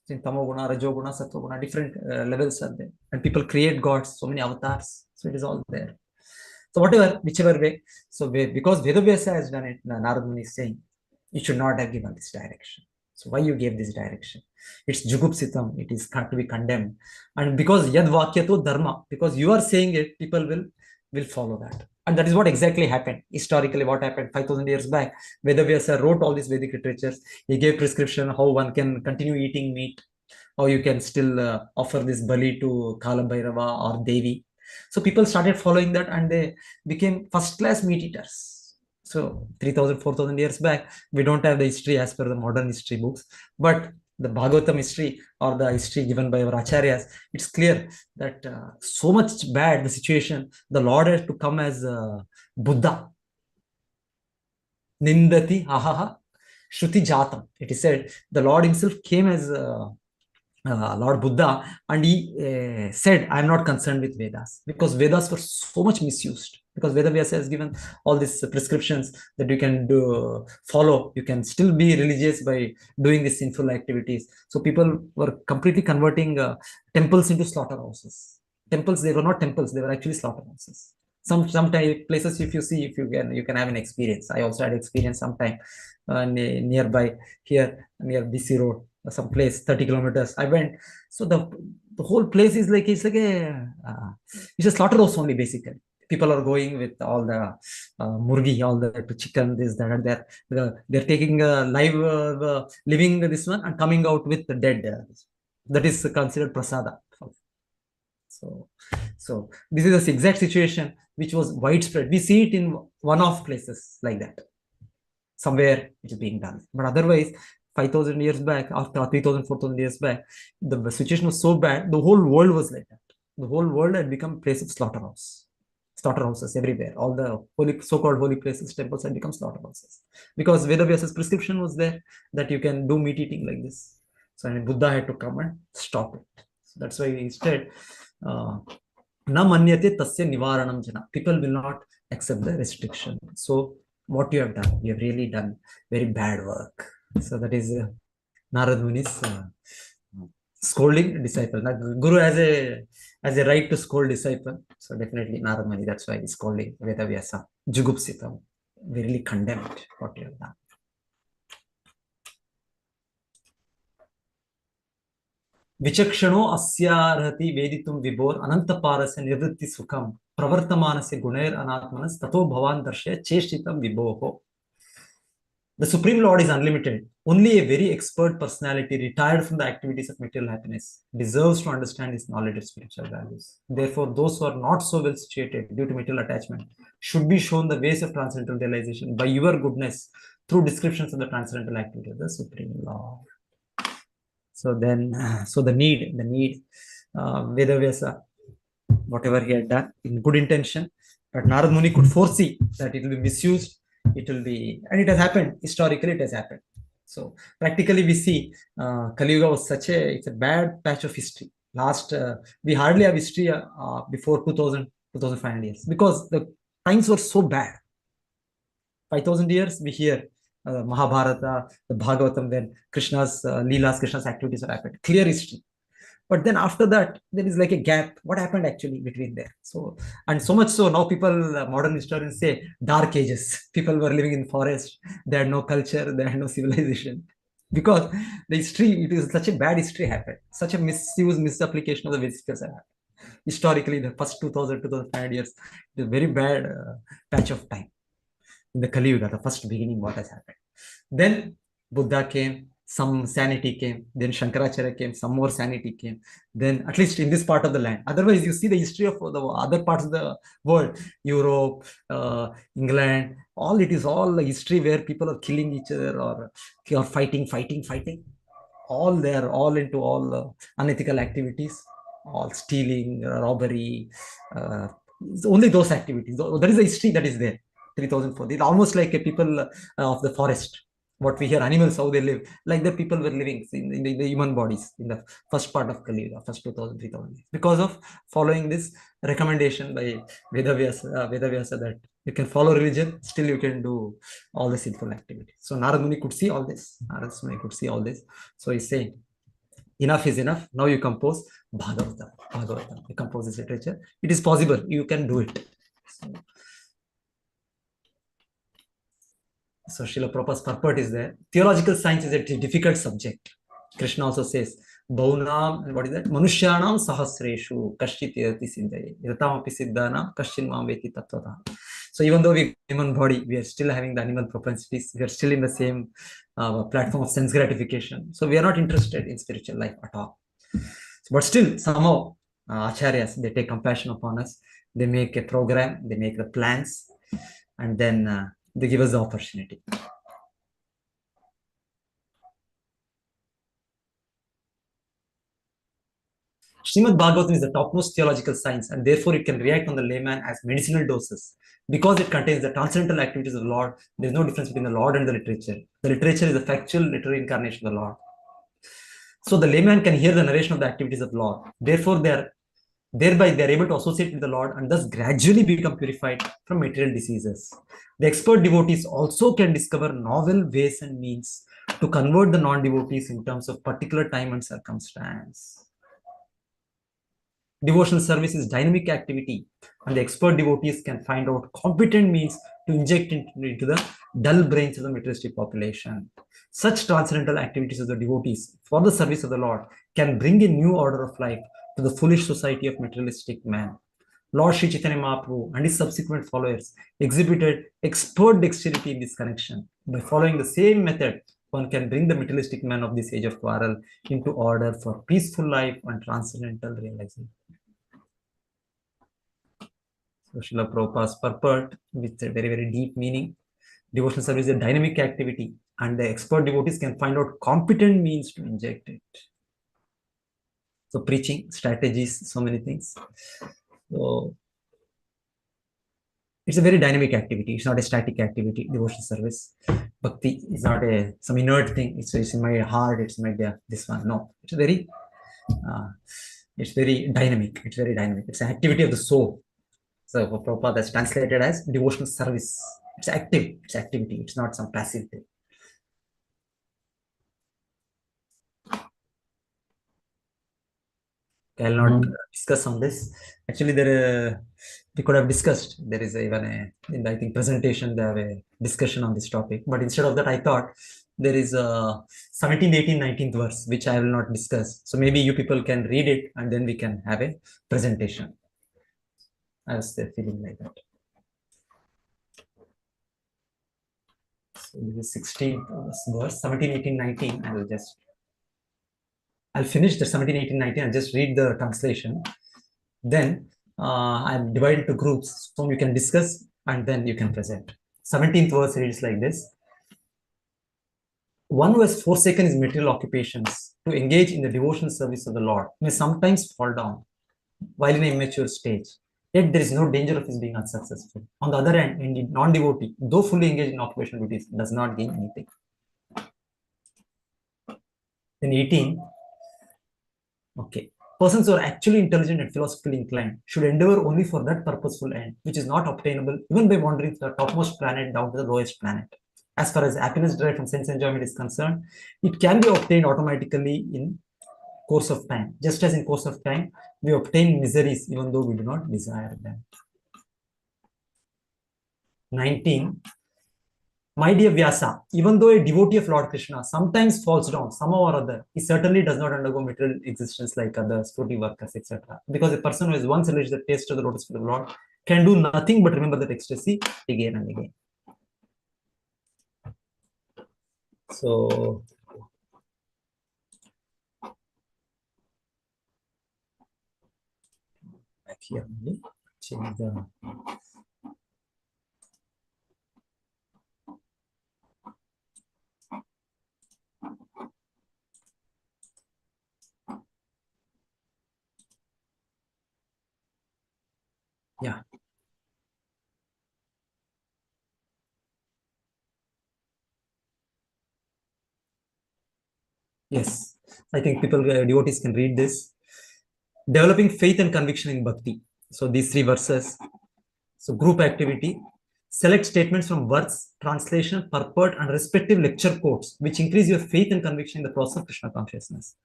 In Tamoguna, Rajoguna, Satvaguna, different levels are there. And people create gods, so many avatars. So it is all there. So whatever, whichever way. So because Veda Vyasa has done it, Narad Muni is saying, you should not have given this direction. So why you gave this direction? It's jugupsitam. It is to be condemned. And because yad vakyato dharma, because you are saying it, people will follow that. And that is what exactly happened. Historically, what happened 5,000 years back, Veda Vyasa wrote all these Vedic literatures. He gave prescription how one can continue eating meat, how you can still offer this bali to Kala Bhairava or Devi. So people started following that and they became first-class meat eaters. So 3,000, 4,000 years back, we don't have the history as per the modern history books, but the Bhagavatam history or the history given by our acharyas, it's clear that so much bad the situation, the Lord had to come as Buddha. Nindati ahaha shruti jatam. It is said the Lord himself came as Lord Buddha, and he said, I am not concerned with Vedas, because Vedas were so much misused. Because Veda Vyasa has given all these prescriptions that you can follow. You can still be religious by doing these sinful activities. So people were completely converting temples into slaughterhouses. Temples, they were not temples, they were actually slaughterhouses. Some places, if you see, if you can have an experience. I also had experience sometime nearby here, near BC Road, some place 30 kilometers I went. So the whole place is like, it's a slaughterhouse only, basically. People are going with all the murgi, all the chicken, this, that, and that. They're taking live, living this one and coming out with the dead. That is considered prasada. So this is the exact situation which was widespread. We see it in one-off places like that. Somewhere it is being done. But otherwise, 5,000 years back, after 3,000, 4,000 years back, the situation was so bad, the whole world was like that. The whole world had become a place of slaughterhouses everywhere. All the so-called holy places, temples had become slaughterhouses. Because Veda Vyasa's prescription was there that you can do meat eating like this. So Buddha had to come and stop it. So that's why he said, na manyate tasya nivaranam jana. People will not accept the restriction. So what you have done, you have really done very bad work. So that is Narad Muni's scolding disciple. Now, Guru has a right to scold disciple. So definitely Narad Muni, that's why he's scolding Veda Vyasa. Jugupsitam. We really condemn it, what you have done. Vichakshano asyarhati veditum vibor anantaparasya nirvritti sukham pravartamanasya gunair anatmanas tato bhavan darshya cheshtitam viboho. The Supreme Lord is unlimited. Only a very expert personality retired from the activities of material happiness deserves to understand his knowledge of spiritual values. Therefore, those who are not so well situated due to material attachment should be shown the ways of transcendental realization by your goodness through descriptions of the transcendental activity of the Supreme Lord. So then, the need, Veda Vyasa, whatever he had done in good intention, but Narad Muni could foresee that it will be misused. It will be, and it has happened. Historically, it has happened. So practically we see Kali Yuga was it's a bad patch of history. We hardly have history before 2500 years because the times were so bad. 5000 years we hear Mahabharata, the Bhagavatam, then Krishna's Leelas, Krishna's activities are happened. Clear history. But then after that, there is like a gap. What happened actually between there? So, and so much so now people, modern historians say dark ages. People were living in forest. They had no culture. They had no civilization. Because the history, it is such a bad history happened. Such a misapplication of the Vedas happened. Historically, the first 2500 years, it is a very bad patch of time. In the Kali Yuga, the first beginning, what has happened. Then Buddha came, some sanity came, then Shankaracharya came, some more sanity came, then at least in this part of the land. Otherwise, you see the history of the other parts of the world, Europe, England, it is all the history where people are killing each other or fighting. All there, all into all unethical activities, all stealing, robbery, only those activities. That is the history that is there. 3004. It's almost like a people of the forest. What we hear, animals, how they live, like the people were living in the human bodies in the first part of Kali Yuga, first 2000, 3000 years. Because of following this recommendation by Vedavyasa that you can follow religion, still you can do all the sinful activities. So Narad Muni could see all this. So he's saying, enough is enough. Now you compose Bhagavatam. You compose this literature. It is possible. You can do it. So Srila Prabhupada's purport is there. Theological science is a difficult subject. Krishna also says, Bhaunam, what is that? Manushyanam sahasreshu kashchit yati siddhaye. Yatamapi siddhanam kashchin mam veti tattvata. So even though we have human body, we are still having the animal propensities. We are still in the same platform of sense gratification. So we are not interested in spiritual life at all. But still, somehow, acharyas, they take compassion upon us. They make a program, they make the plans, and then they give us the opportunity. Srimad Bhagavatam is the topmost theological science, and therefore it can react on the layman as medicinal doses. Because it contains the transcendental activities of the Lord, there is no difference between the Lord and the literature. The literature is a factual literary incarnation of the Lord. So the layman can hear the narration of the activities of the Lord. Therefore, thereby they are able to associate with the Lord and thus gradually become purified from material diseases. The expert devotees also can discover novel ways and means to convert the non-devotees in terms of particular time and circumstance. Devotional service is dynamic activity, and the expert devotees can find out competent means to inject into the dull brains of the materialistic population. Such transcendental activities of the devotees for the service of the Lord can bring a new order of life to the foolish society of materialistic man. Lord Sri Chaitanya Mahaprabhu and his subsequent followers exhibited expert dexterity in this connection. By following the same method, one can bring the materialistic man of this age of quarrel into order for peaceful life and transcendental realization. So Srila Prabhupada's purport with a very, very deep meaning. Devotional service is a dynamic activity, and the expert devotees can find out competent means to inject it. So preaching, strategies, so many things. So it's a very dynamic activity. It's not a static activity, devotional service. Bhakti is not some inert thing. It's in my heart, it's my this one. No, it's very dynamic. It's very dynamic. It's an activity of the soul. So Prabhupada has translated as devotional service. It's active, it's activity, it's not some passive thing. I will not discuss on this. Actually, we could have discussed. There is even in the, I think, presentation, they have a discussion on this topic. But instead of that, I thought there is a 17th, 18th, 19th verse, which I will not discuss. So maybe you people can read it and then we can have a presentation. I was feeling like that. So this is 16th verse, 17, 18, 19. I'll finish the 17, 18, 19 and just read the translation. Then I'll divide into groups so you can discuss and then you can present. 17th verse reads like this. One who has forsaken his material occupations to engage in the devotional service of the Lord may sometimes fall down while in an immature stage. Yet there is no danger of his being unsuccessful. On the other hand, indeed, non-devotee, though fully engaged in occupational duties, does not gain anything. Then 18. Okay. Persons who are actually intelligent and philosophically inclined should endeavor only for that purposeful end, which is not obtainable even by wandering from the topmost planet down to the lowest planet. As far as happiness derived from sense enjoyment is concerned, it can be obtained automatically in course of time. Just as in course of time, we obtain miseries even though we do not desire them. 19. My dear Vyasa, even though a devotee of Lord Krishna sometimes falls down somehow or other, he certainly does not undergo material existence like others, fruity workers, etc. Because a person who has once reached the taste of the lotus feet of the Lord can do nothing but remember that ecstasy again and again. So, back here, change the. Yeah. Yes, I think people, devotees can read this. Developing faith and conviction in bhakti. So these three verses. So group activity. Select statements from words, translation, purport, and respective lecture quotes, which increase your faith and conviction in the process of Krishna consciousness.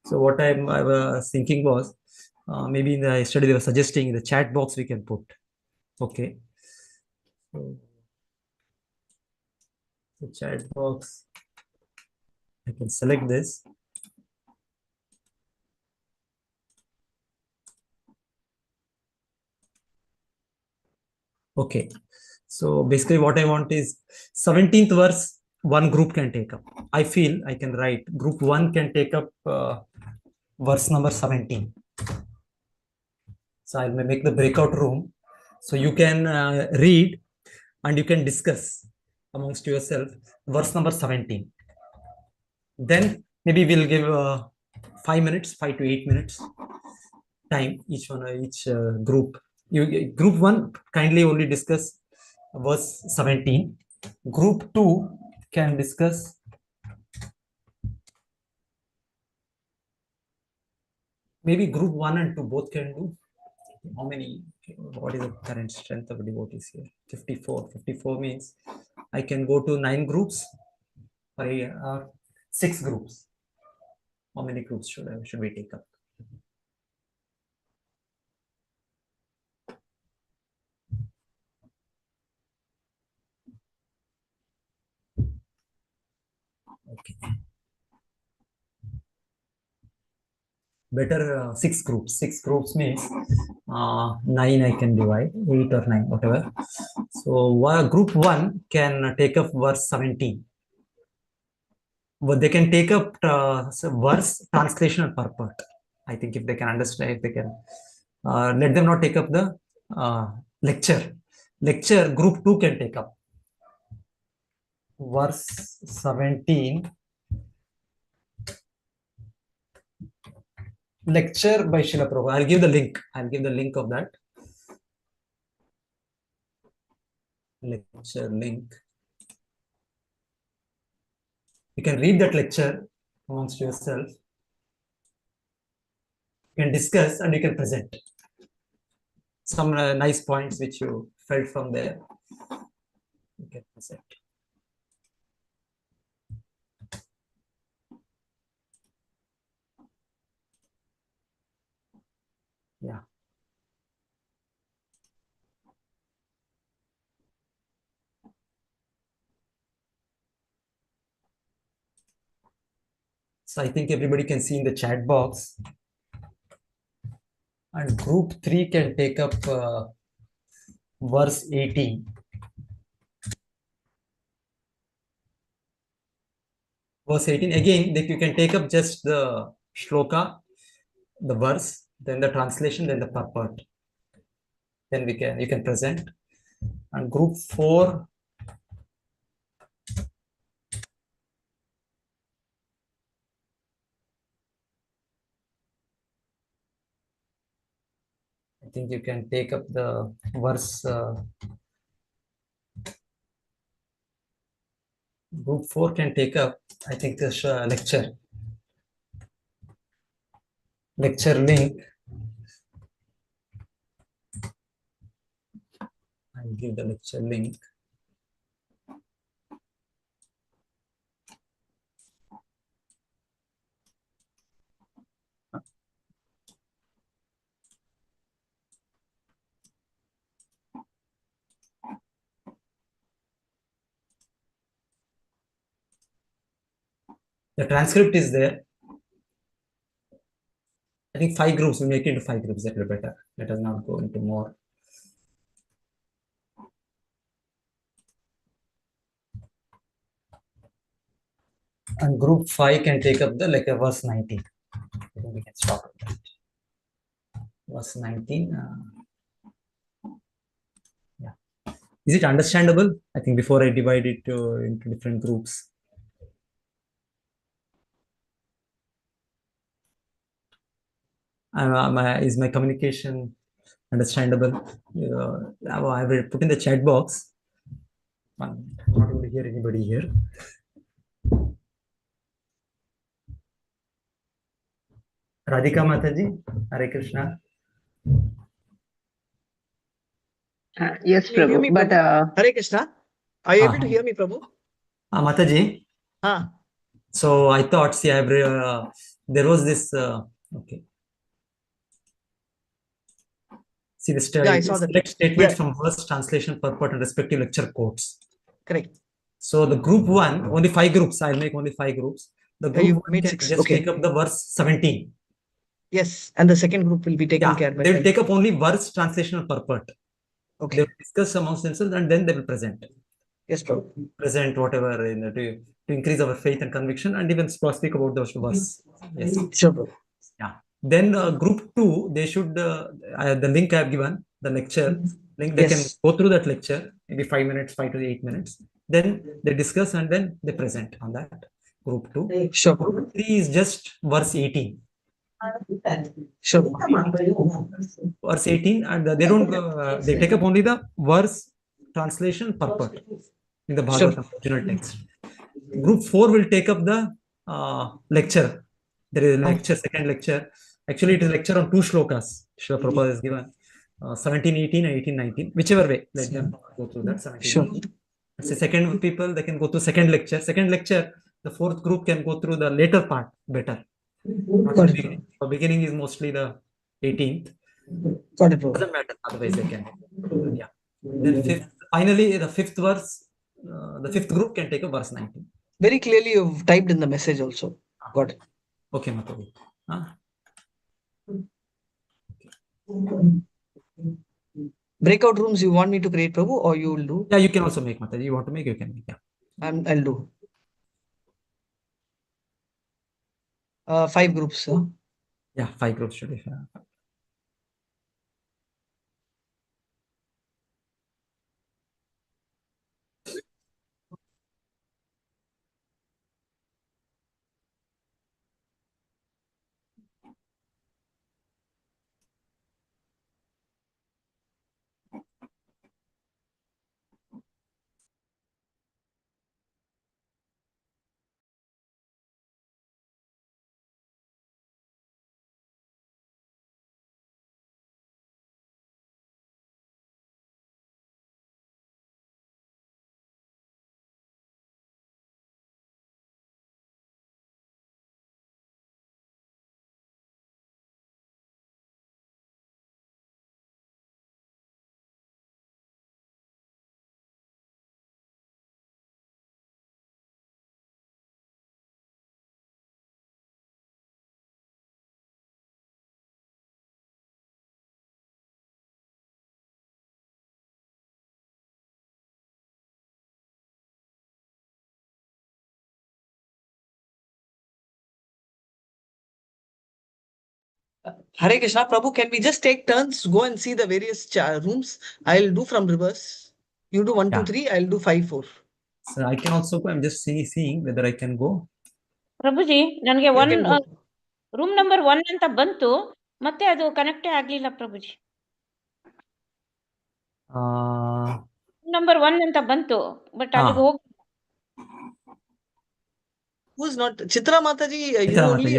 So what I was thinking was, maybe in the study they were suggesting in the chat box we can put. Okay. So the chat box, I can select this. Okay. So basically what I want is 17th verse, one group can take up. I feel I can write group 1 can take up verse number 17. So I'll make the breakout room. So you can read and you can discuss amongst yourself verse number 17. Then maybe we'll give 5 minutes, 5 to 8 minutes time each one, each group. Group 1 kindly only discuss verse 17. Group 2 can discuss maybe group 1 and 2 both can do. How many? What is the current strength of devotees here? 54. 54 means I can go to 9 groups or 6 groups. How many groups should we take up? Okay. Better 6 groups. 6 groups means 9 I can divide, 8 or 9, whatever. So group 1 can take up verse 17. But they can take up verse, translation, and purport. I think if they can understand, if they can, let them not take up the lecture. Lecture, group 2 can take up. Verse 17. Lecture by Srila Prabhupada. I'll give the link. I'll give the link of that. Lecture link. You can read that lecture amongst yourself. You can discuss and you can present some nice points which you felt from there. You can present. Yeah. So I think everybody can see in the chat box. And group 3 can take up verse 18. Verse 18, again, you can take up just the shloka, the verse, then the translation, then the purport. Then you can present. And group 4, I think you can take up the verse. Group 4 can take up, I think, this lecture. lecture link. I'll give the lecture link. The transcript is there. I think 5 groups. We make it into 5 groups. That will be better. Let us not go into more. And group 5 can take up the verse 19. I think we can stop at that. Verse 19. Yeah. Is it understandable? I think before I divide it into different groups. Is my communication understandable? I will put in the chat box. I'm not able to hear anybody here. Radhika Mataji, Hare Krishna. Yes, Can you hear me, Prabhu. But Hare Krishna. Are you able to hear me, Prabhu? Mataji. So I thought, see, there was this. Okay. See, the select statements from verse, translation, purport, and respective lecture quotes. Correct. So the group 1, only 5 groups. I'll make only 5 groups. The group 1 can just take up the verse 17. Yes, and the second group will be taken care by. They will take up only verse, translation, and purport. Okay. They will discuss amongst themselves and then they will present. Yes, Prabhu. Present whatever to increase our faith and conviction, and even speak about those verse. Yes. Sure, Prabhu. Yeah. Then group 2, they should the link I have given, the lecture link. They can go through that lecture, maybe 5 minutes, 5 to 8 minutes. Then they discuss and then they present on that. Group 2. Sure. Group 3 is just verse 18. Sure. Verse 18, and they don't. They take up only the verse, translation, purport in the Bhagavatam original text. Group 4 will take up the lecture. There is a lecture, second lecture. Actually, it is a lecture on 2 shlokas. Srila Prabhupada has given 1718 and 1819. Whichever way, let them go through that. 1718. The second people, they can go to second lecture. Second lecture, the 4th group can go through the later part better. The beginning is mostly the 18th. Doesn't matter, otherwise they can. Yeah. Then finally, the 5th verse, the 5th group can take a verse 19. Very clearly, you've typed in the message also. Got it. Okay, Mataji. Breakout rooms you want me to create, Prabhu, or you will do? Yeah, you can also make, Mataji. You want to make, you can make. Yeah. I'll do. 5 groups, sir. Yeah, 5 groups should be fair. Hare Krishna, Prabhu, can we just take turns, go and see the various rooms? I'll do from reverse. You do 1, 2, 3, I'll do 5, 4. So I can also go. I'm just seeing whether I can go. ಪ್ರಭುಜಿ ನನಗೆ room number 1 ಅಂತ ಬಂತು, ಮತ್ತೆ ಅದು ಕನೆಕ್ಟೇ ಆಗ್ಲಿಲ್ಲ ಪ್ರಭುಜಿ. Number 1 ಅಂತ ಬಂತು, but ಅಲ್ಲಿಗೆ ಹೋಗಿ. Who's not? Chitra Mataji, you only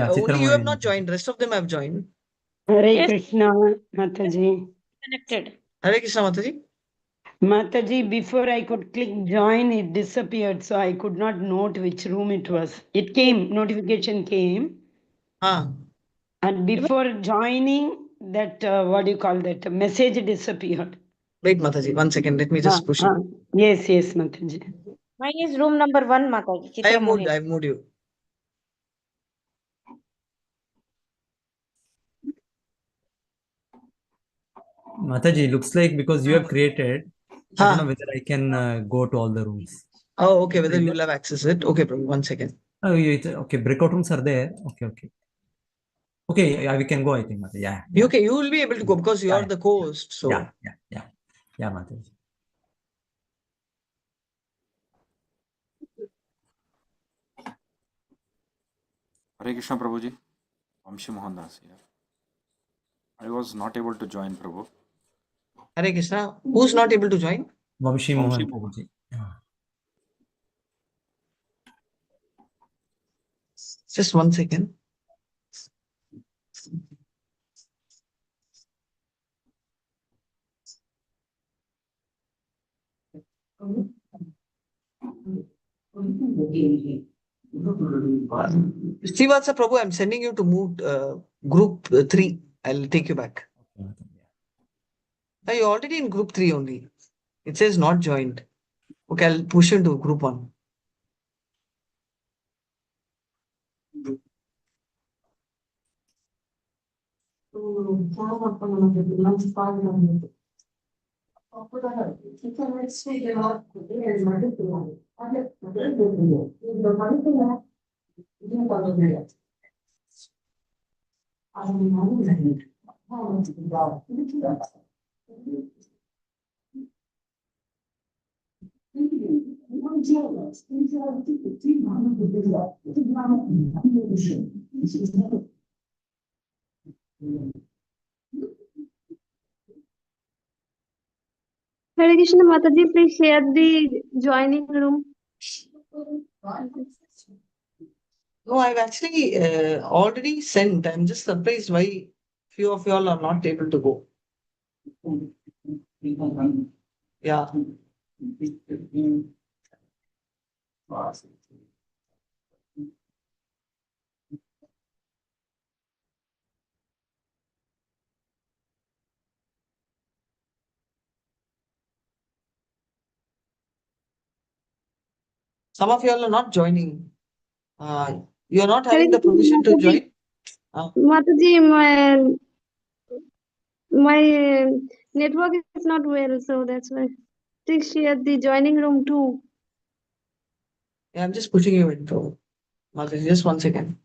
you have not joined. Rest of them have joined. Hare Yes. Krishna, Mataji. Connected. Hare Krishna, Mataji. Mataji, before I could click join, it disappeared, so I could not note which room it was. It came, notification came, and before joining, that what do you call that? Message disappeared. Wait, Mataji, 1 second. Let me just push it. Yes, Mataji. Mine is room number 1, Mataji. I have moved you. Mataji, looks like because you have created, I don't know whether I can go to all the rooms. Oh, okay. Whether you will have access to it. Okay, Prabhu, 1 second. Oh, okay. Breakout rooms are there. Okay. Okay, yeah, we can go, I think, Mataji. Yeah. Okay, you will be able to go because you are the host. So. Yeah, Mataji. Hare Krishna, Prabhuji. Vamshi Mohan Das here. I was not able to join, Prabhu. Hare Krishna. Who's not able to join? Vamshi Mohan, Prabhuji. Just 1 second. Srivatsa Prabhu, I'm sending you to move group 3. I'll take you back. You're already in group 3 only. It says not joined. Okay, I'll push you into group 1. Hare Krishna Mataji, please share the joining room. No, I've actually already sent. I'm just surprised why few of y'all are not able to go. Yeah. Some of y'all are not joining. You're not having the permission to join. Mataji, my network is not well, so that's why. Please share the joining room too. Yeah, I'm just pushing you into. Just 1 second.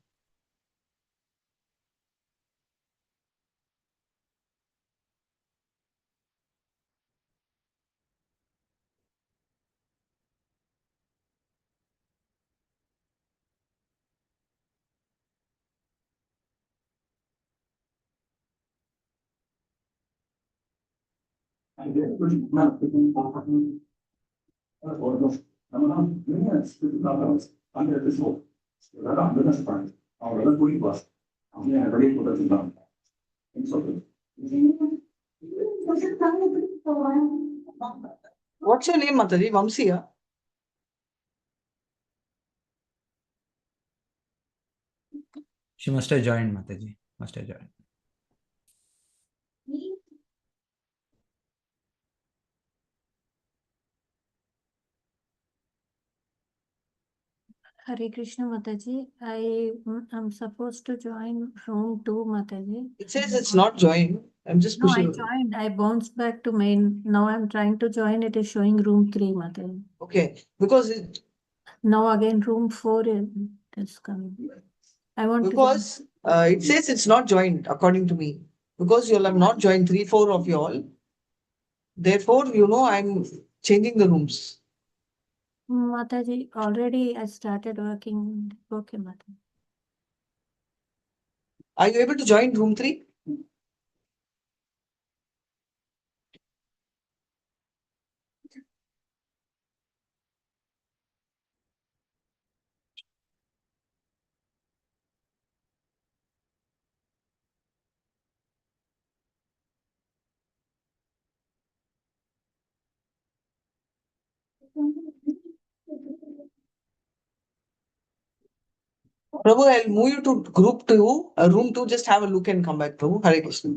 What's your name, Mataji? Vamsi? She must have joined, Mataji. Must have joined. Hare Krishna Mataji, I'm supposed to join room 2, Mataji. It says it's not joined. I'm just No, pushing. I joined. I bounced back to main. Now I'm trying to join. It is showing room 3, Mataji. Okay, because it. Now again room 4 is coming. I want because it says it's not joined according to me. Because you'll have not joined 3, 4 of y'all. Therefore, I'm changing the rooms. Mataji, already I started working. Okay, Mataji. Are you able to join room 3? Prabhu, I'll move you to group 2, room 2, just have a look and come back, Prabhu. Hare Krishna.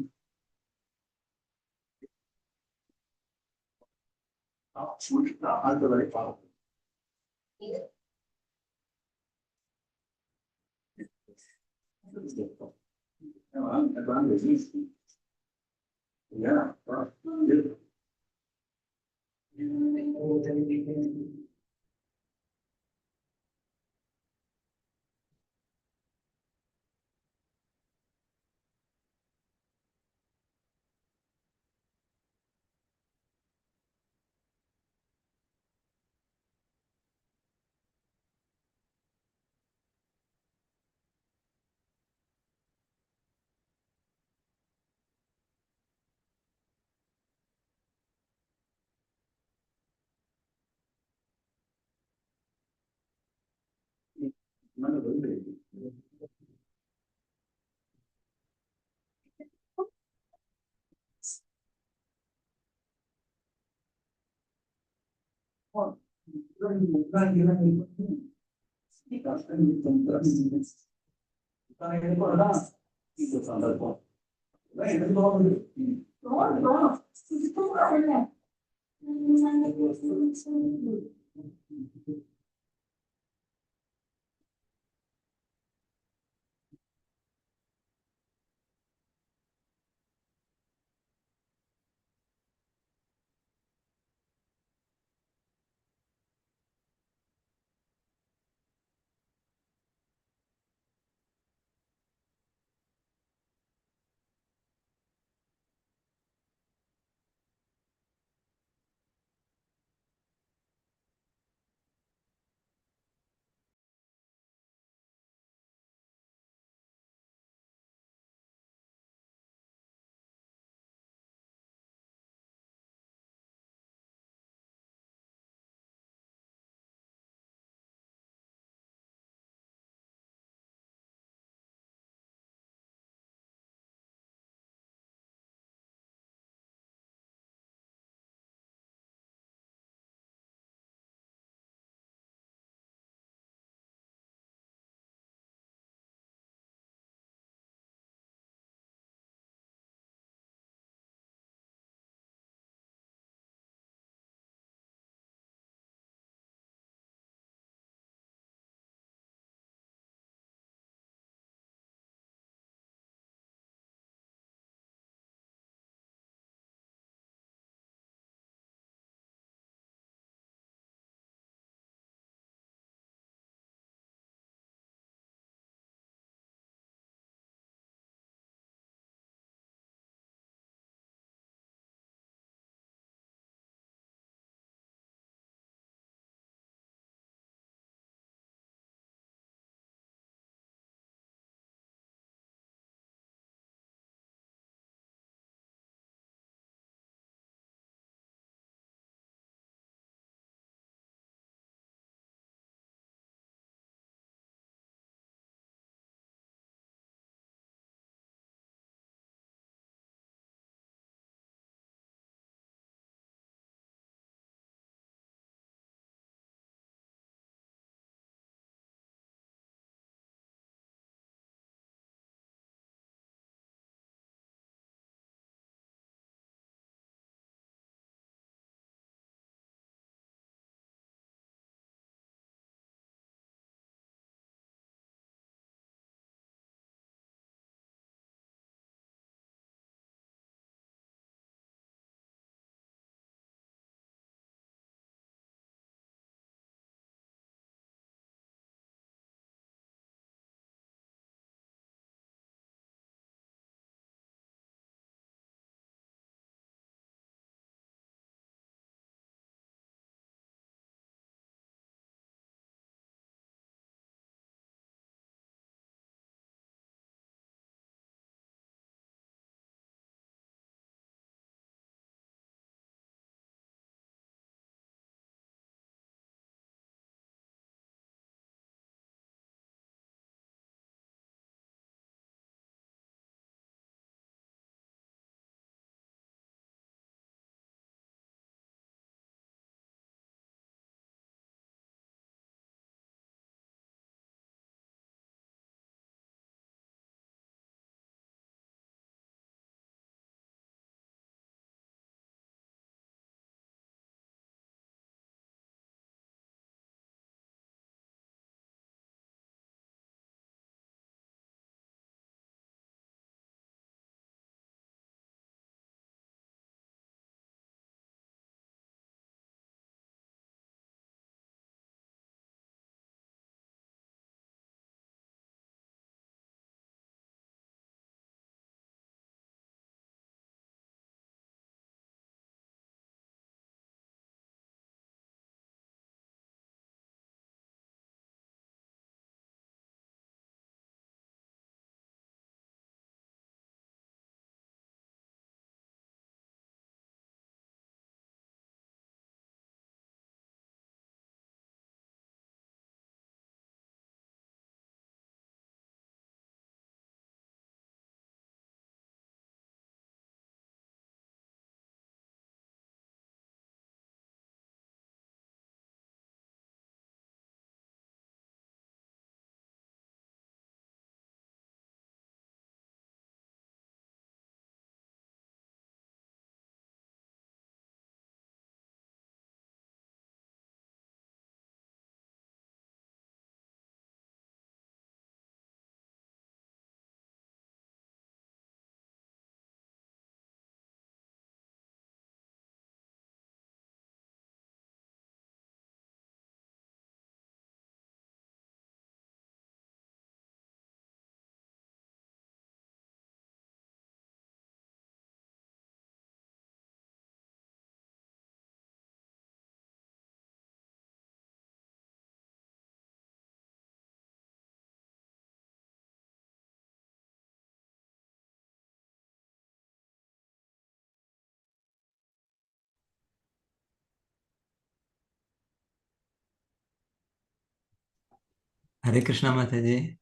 Hare Krishna Mataji.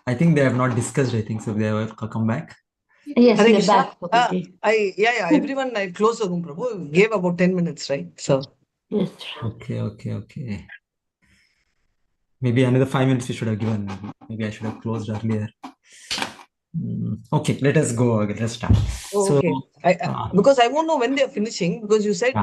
I think they have not discussed, I think, so they have come back. Yes, Hare we are Krishna. back, Prabhuji. Everyone, I closed the room, Prabhu. Gave about 10 minutes, right? So. Yes. Okay. Maybe another 5 minutes we should have given. Maybe I should have closed earlier. Okay, let us go again. Let's start. Oh, okay. Because I won't know when they're finishing, because you said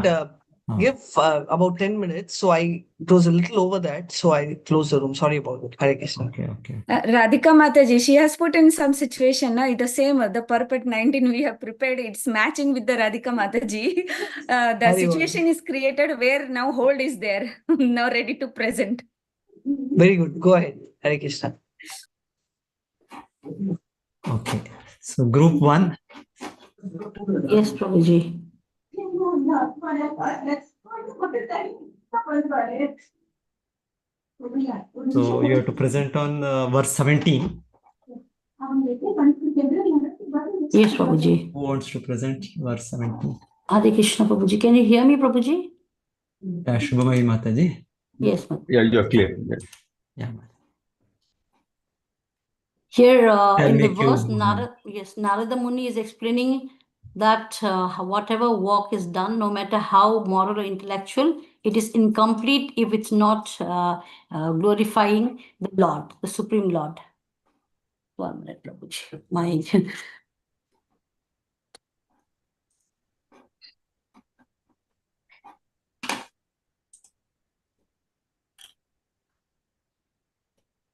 give about 10 minutes. So it was a little over that. So I closed the room. Sorry about it. Hare Krishna. Okay. Radhika Mataji, she has put in some situation, the same, the Purport 19 we have prepared, it's matching with the Radhika Mataji. The situation is created where now hold is there, now ready to present. Very good. Go ahead. Hare Krishna. Okay. So group 1. Yes, Prabhuji. So you have to present on verse 17. Yes, Prabhuji. Who wants to present verse 17? Hare Krishna, Prabhuji. Can you hear me, Prabhuji? Shubhamayi Mataji. Yes, Mataji. Yeah, you're clear. Yeah. Here in the verse, Narada Muni is explaining that whatever work is done, no matter how moral or intellectual, it is incomplete if it's not glorifying the Lord, the Supreme Lord. 1 minute, Prabhuji.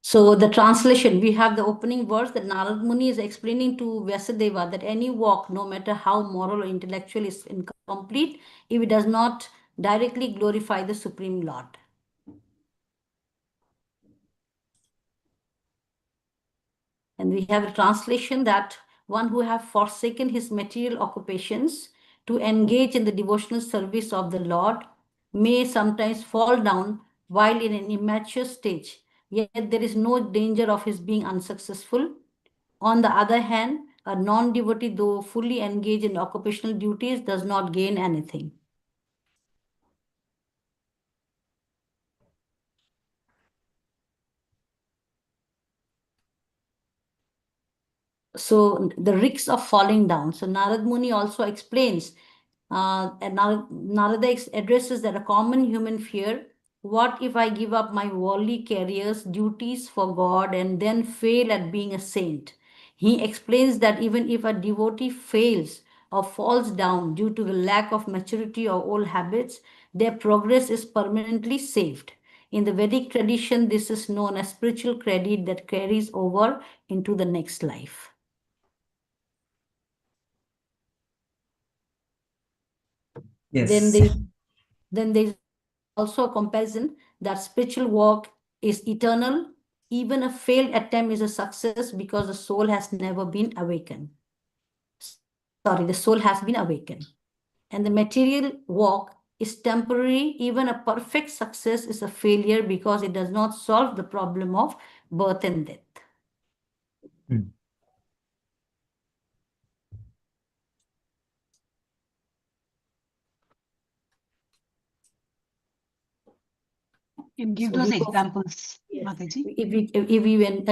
So the translation, we have the opening verse that Narad Muni is explaining to Vyasadeva that any walk, no matter how moral or intellectual, is incomplete if it does not directly glorify the Supreme Lord. And we have a translation that one who have forsaken his material occupations to engage in the devotional service of the Lord may sometimes fall down while in an immature stage, yet there is no danger of his being unsuccessful. On the other hand, a non-devotee, though fully engaged in occupational duties, does not gain anything. So the risks of falling down. So Narad Muni also explains, and Narada addresses that a common human fear. What if I give up my worldly careers, duties for God, and then fail at being a saint? He explains that even if a devotee fails or falls down due to the lack of maturity or old habits, their progress is permanently saved. In the Vedic tradition, this is known as spiritual credit that carries over into the next life. Yes. Then there's also a comparison that spiritual work is eternal. Even a failed attempt is a success because the soul has never been awakened. Sorry, the soul has been awakened. And the material work is temporary. Even a perfect success is a failure because it does not solve the problem of birth and death. Can give those examples, Mataji. If we went,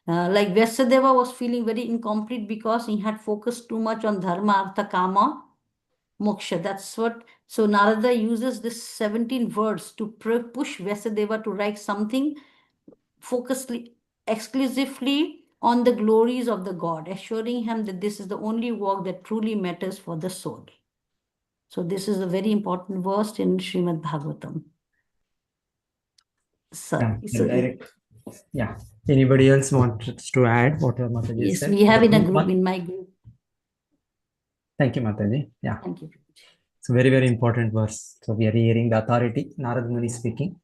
like Vyasadeva was feeling very incomplete because he had focused too much on dharma, artha, kama, moksha. That's what. So Narada uses this 17 words to push Vyasadeva to write something focusedly, exclusively on the glories of the God, assuring him that this is the only work that truly matters for the soul. So this is a very important verse in Srimad Bhagavatam. Yeah. Anybody else wants to add whatever Mataji yes, said? We have in a group, in my group. Thank you, Mataji. Yeah. Thank you. So very, very important verse. So we are hearing the authority, Narad Muni speaking.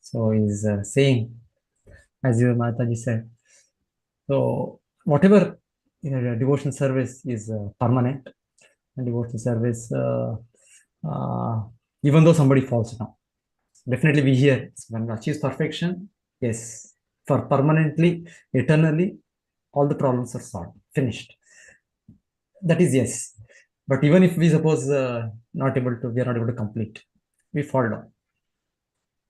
So he's saying, as your Mataji said, so whatever devotional service is permanent, and devotional service, even though somebody falls down, definitely we hear when we achieve perfection, yes, for permanently, eternally, all the problems are solved, finished. That is yes. But even if we suppose we are not able to complete, we fall down.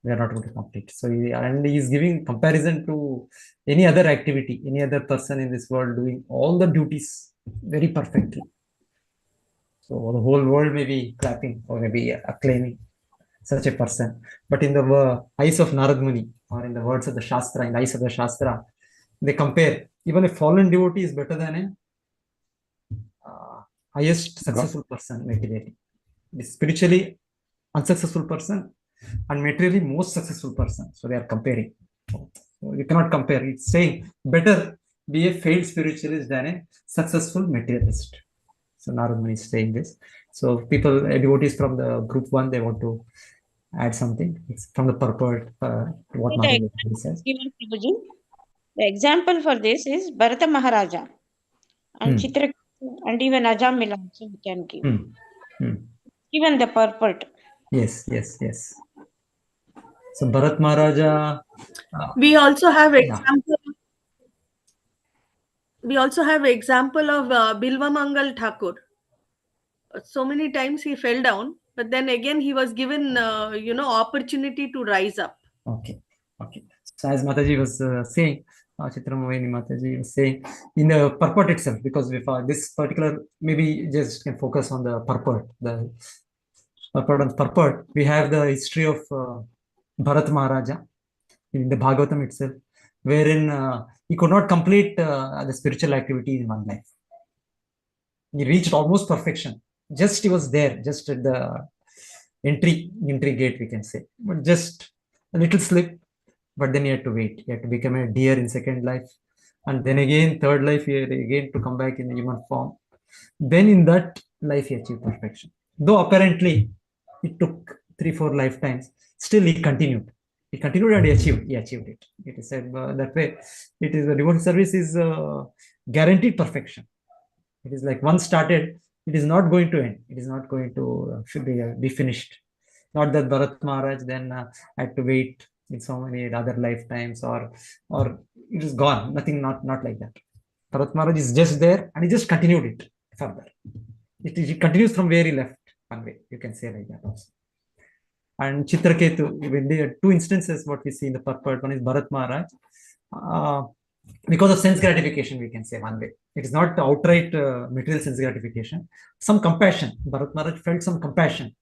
they are not able to complete. So and he is giving comparison to any other activity, any other person in this world doing all the duties very perfectly. So the whole world may be clapping or maybe acclaiming such a person. But in the eyes of Narad Muni, or in the words of the Shastra, in the eyes of the Shastra, they compare even a fallen devotee is better than a highest successful person materially. The spiritually unsuccessful person and materially most successful person. So they are comparing. So you cannot compare. It's saying better be a failed spiritualist than a successful materialist. So Narad Muni is saying this. So people, devotees from the group 1, they want to add something. It's from the purport, what Mataji says. The example for this is Bharata Maharaja and Chitra and even Ajamila also we can give. Even the purport. Yes. So Bharat Maharaja. We also have example. We also have example of Bilva Mangal Thakur. So many times he fell down, but then again he was given, opportunity to rise up. Okay. So as Mataji was saying, Chitramohini Mataji was saying, in the purport itself, because with this particular, maybe just can focus on the purport. The purport, we have the history of Bharat Maharaja in the Bhagavatam itself, wherein he could not complete the spiritual activity in one life. He reached almost perfection. Just he was there, just at the entry gate, we can say, but just a little slip. But then he had to wait. He had to become a deer in second life, and then again third life he had again to come back in the human form. Then in that life he achieved perfection. Though apparently it took 3-4 lifetimes, still he continued. He continued and he achieved it. It is said that way. It is the devotional service is guaranteed perfection. It is like once started, it is not going to end. It is not going to be finished. Not that Bharat Maharaj then had to wait in so many other lifetimes, or it is gone. Nothing, not like that. Bharat Maharaj is just there and he just continued it further. It continues from where he left. One way, you can say like that also. And Chitraketu, when there are 2 instances, what we see in the purport, one is Bharat Maharaj. Because of sense gratification, we can say one way. It is not outright material sense gratification. Some compassion. Bharat Maharaj felt some compassion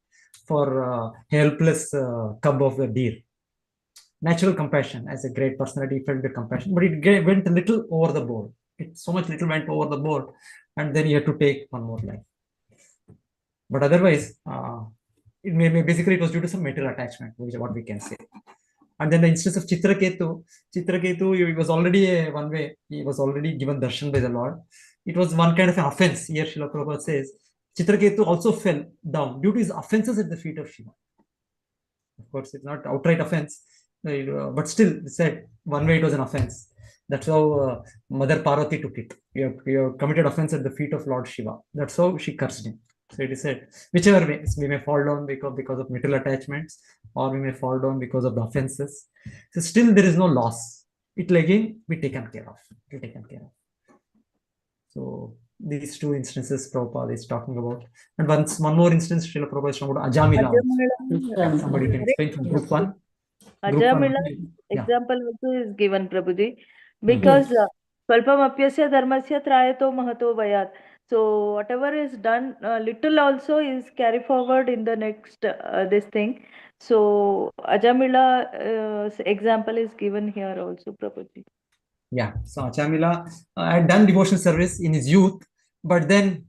for helpless cub of the deer. Natural compassion. As a great personality, he felt the compassion, but it went a little over the board. So much little went over the board, and then he had to take one more life. But otherwise, basically it was due to some material attachment, which is what we can say. And then the instance of Chitraketu, he was already one way, he was already given darshan by the Lord. It was one kind of an offense. Here Srila Prabhupada says, Chitraketu also fell down due to his offenses at the feet of Shiva. Of course, it's not outright offense, but still, said one way it was an offense. That's how Mother Parvati took it. You have committed offense at the feet of Lord Shiva. That's how she cursed him. So it is said, whichever way, we may fall down because of material attachments, or we may fall down because of the offenses. So still there is no loss. It will again be taken care of. So these 2 instances Prabhupada is talking about. And one more instance, Srila Prabhupada is talking about Ajamila. Somebody can explain from group 1. Ajamila example also is given, Prabhuji, because Swalpamapyasya dharmasya trayato mahato vayat. So whatever is done, little also is carry forward in the next this thing. So Ajamila example is given here also, Prabhuji. Yeah, so Ajamila had done devotional service in his youth, but then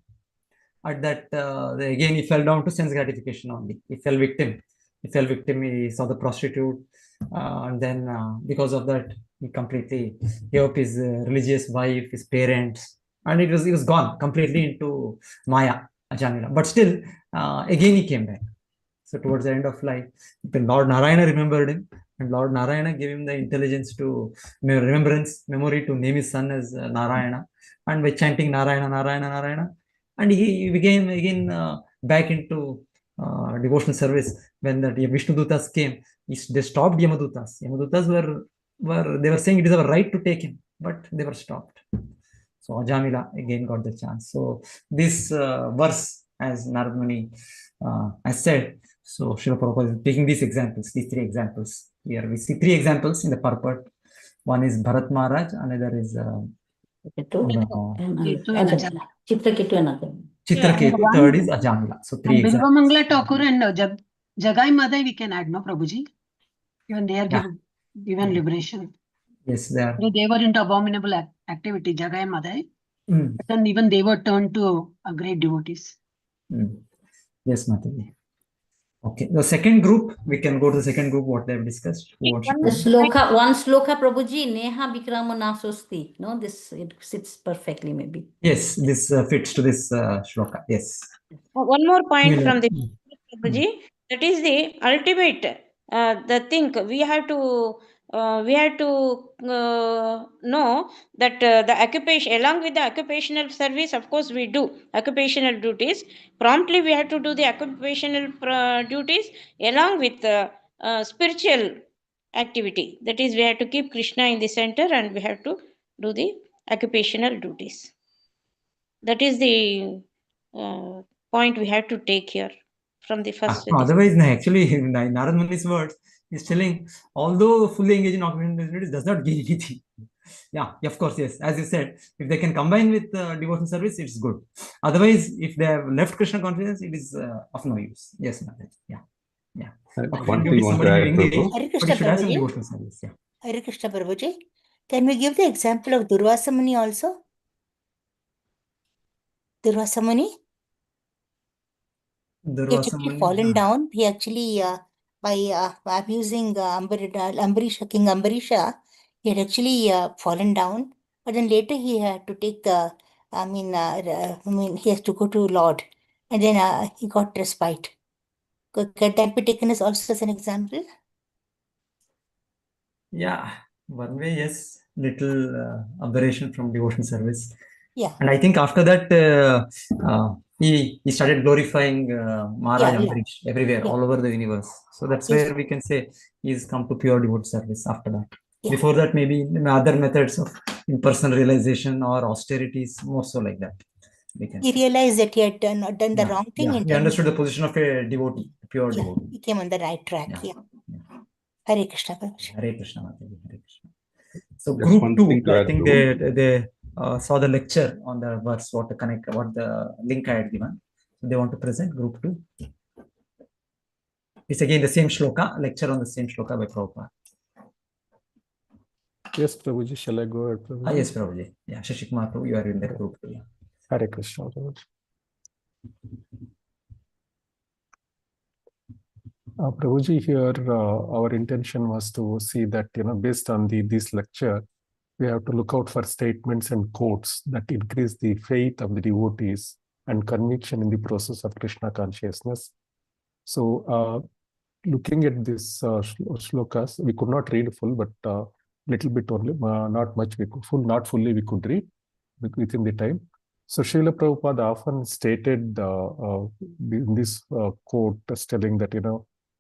at that again he fell down to sense gratification only. He fell victim. He saw the prostitute, and then because of that he completely gave up his religious wife, his parents, and he was gone completely into Maya, Ajamila. But still, again he came back. So towards the end of life, Lord Narayana remembered him, and Lord Narayana gave him the intelligence to memory to name his son as Narayana, and by chanting Narayana, Narayana, Narayana, and he became again back into devotional service. When the Vishnu Dutas came, they stopped Yamadutas. Yamadutas they were saying it is our right to take him, but they were stopped. So Ajamila again got the chance. So this verse, as Narad Muni has said, So Srila Prabhupada is taking these examples, these three examples. Here we see three examples in the purport. One is Bharat Maharaj, another is Chitraketu, third is Ajamla. So three examples. Bilvamangala Thakur and Jagai Madai we can add, no Prabhuji? Even they are given liberation. Yes, they are. They were into abominable activity, Jagai Madai. And even they were turned to a great devotees. Yes, Mataji. Okay, the second group, we can go to the second group, what they have discussed. One sloka, Prabhuji, Neha Vikrama Nasosti. No, this it sits perfectly, maybe. Yes, this fits to this shloka. Yes. One more point from the Prabhuji. That is the ultimate. The thing we have to know that the occupation, along with the occupational service, of course we do occupational duties. Promptly we have to do the occupational duties along with spiritual activity. That is, we have to keep Krishna in the center and we have to do the occupational duties. That is the point we have to take here from the first. Otherwise, actually, Narad Muni's words is telling, although fully engaged in occupational duties does not gain anything. Yeah, of course, yes. As you said, if they can combine with devotional service, it's good. Otherwise, if they have left Krishna consciousness, it is of no use. Yes, Mataji. Yeah. Yeah. One thing want to add, Prabhu. Hare Krishna Prabhuji. Yeah. Hare Krishna Prabhuji. Can we give the example of Durvasa Muni also? Durvasa Muni? He actually fallen down. He actually, by abusing Ambarisha, King Ambarisha, he had actually fallen down. But then later he had to take the, he has to go to Lord. And then he got respite. Could that be taken as also as an example? Yeah, one way, yes. Little aberration from devotion service. Yeah. And I think after that, he started glorifying Maharaj Ambarish everywhere, all over the universe. So that's where we can say he's come to pure devote service after that. Yeah. Before that, maybe other methods of impersonal realization or austerities, more so like that. He realized that he had done the wrong thing. Yeah. He understood the position of a devotee, a pure devotee. He came on the right track. Yeah. Hare Krishna. Hare Krishna. Hare Krishna. So group 2, I think they saw the lecture on the verse, what the link I had given. So they want to present group 2. It's again the same shloka, lecture on the same shloka by Prabhupada. Yes, Prabhuji, shall I go ahead, Prabhuji? Yes, Prabhuji. Yeah, Shashikumar Prabhu, you are in that group 2. Yeah. Hare Krishna, Prabhuji. Prabhuji, here our intention was to see that, based on this lecture, we have to look out for statements and quotes that increase the faith of the devotees and conviction in the process of Krishna consciousness. So, looking at this shlokas, we could not read full, but little bit only, not much, not fully we could read within the time. So, Srila Prabhupada often stated in this quote, telling that,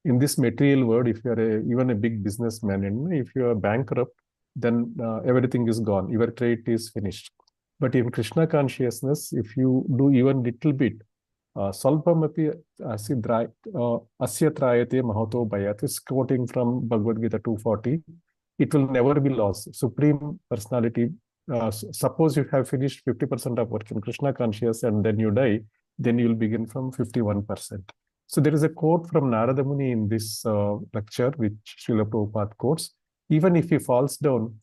in this material world, if you are even a big businessman, and if you are bankrupt, then everything is gone, your trade is finished. But in Krishna consciousness, if you do even little bit, Salpamapi asya trayate mahato bhayat, is quoting from Bhagavad Gita 240, it will never be lost. Supreme Personality, suppose you have finished 50% of work in Krishna conscious and then you die, then you will begin from 51%. So there is a quote from Narada Muni in this lecture, which Srila Prabhupada quotes. Even if he falls down,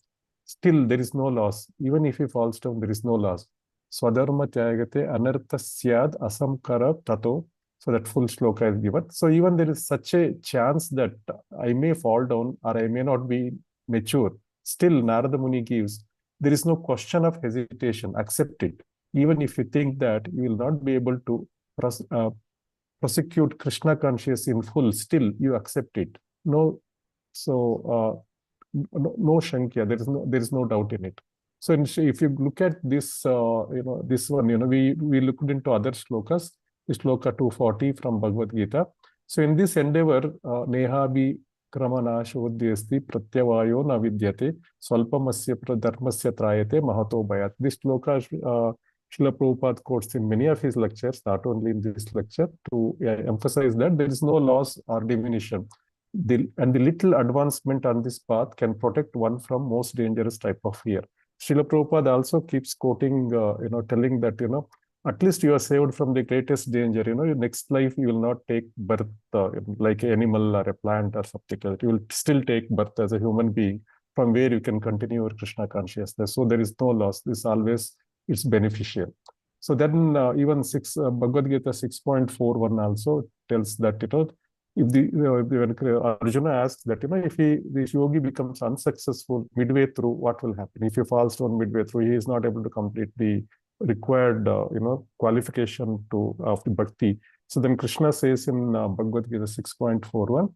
still there is no loss. Even if he falls down, there is no loss. Swadharma tyagate anartha syad asamkara tato. So that full shloka is given. So even there is such a chance that I may fall down or I may not be mature. Still Narada Muni gives, there is no question of hesitation. Accept it. Even if you think that you will not be able to prosecute Krishna conscious in full, still you accept it. No, so no shankya. There is no doubt in it. So if you look at this, this one, we looked into other shlokas. Shloka 240 from Bhagavad Gita. So in this endeavor, neha bhi kramanashodhyasti pratyavayo navidyate swalpamasya dharmasya trayate mahato bhayat. This shloka Srila Prabhupada quotes in many of his lectures, not only in this lecture, to emphasize that there is no loss or diminution. And the little advancement on this path can protect one from most dangerous type of fear. Srila Prabhupada also keeps quoting, telling that, at least you are saved from the greatest danger. Your next life, you will not take birth like an animal or a plant or something like that. You will still take birth as a human being, from where you can continue your Krishna consciousness. So there is no loss. This always is beneficial. So then even Bhagavad Gita 6.41 also tells that, if when Arjuna asks that, if this yogi becomes unsuccessful midway through, what will happen? If he falls down midway through, he is not able to complete the required, qualification of the bhakti. So then Krishna says in Bhagavad Gita 6.41,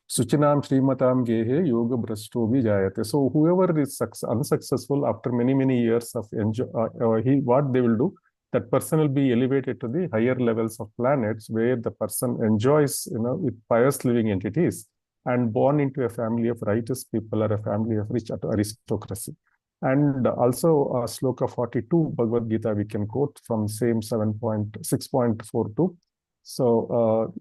Suchinam Srimatam Gehe Yoga Brashtobi Jayate. So whoever is unsuccessful after many years of what they will do, that person will be elevated to the higher levels of planets where the person enjoys, with pious living entities and born into a family of righteous people or a family of rich aristocracy. And also Sloka 42 Bhagavad Gita we can quote from same 6.42. So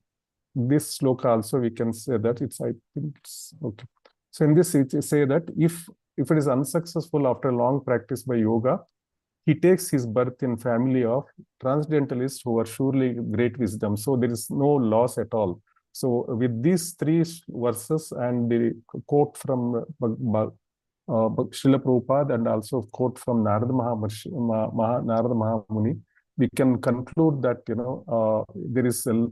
this sloka also we can say that I think it's okay. So in this it say that if it is unsuccessful after long practice by yoga, he takes his birth in family of transcendentalists who are surely great wisdom. So there is no loss at all. So with these three verses and the quote from Srila Prabhupada and also quote from Narada Mahamuni, we can conclude that there is a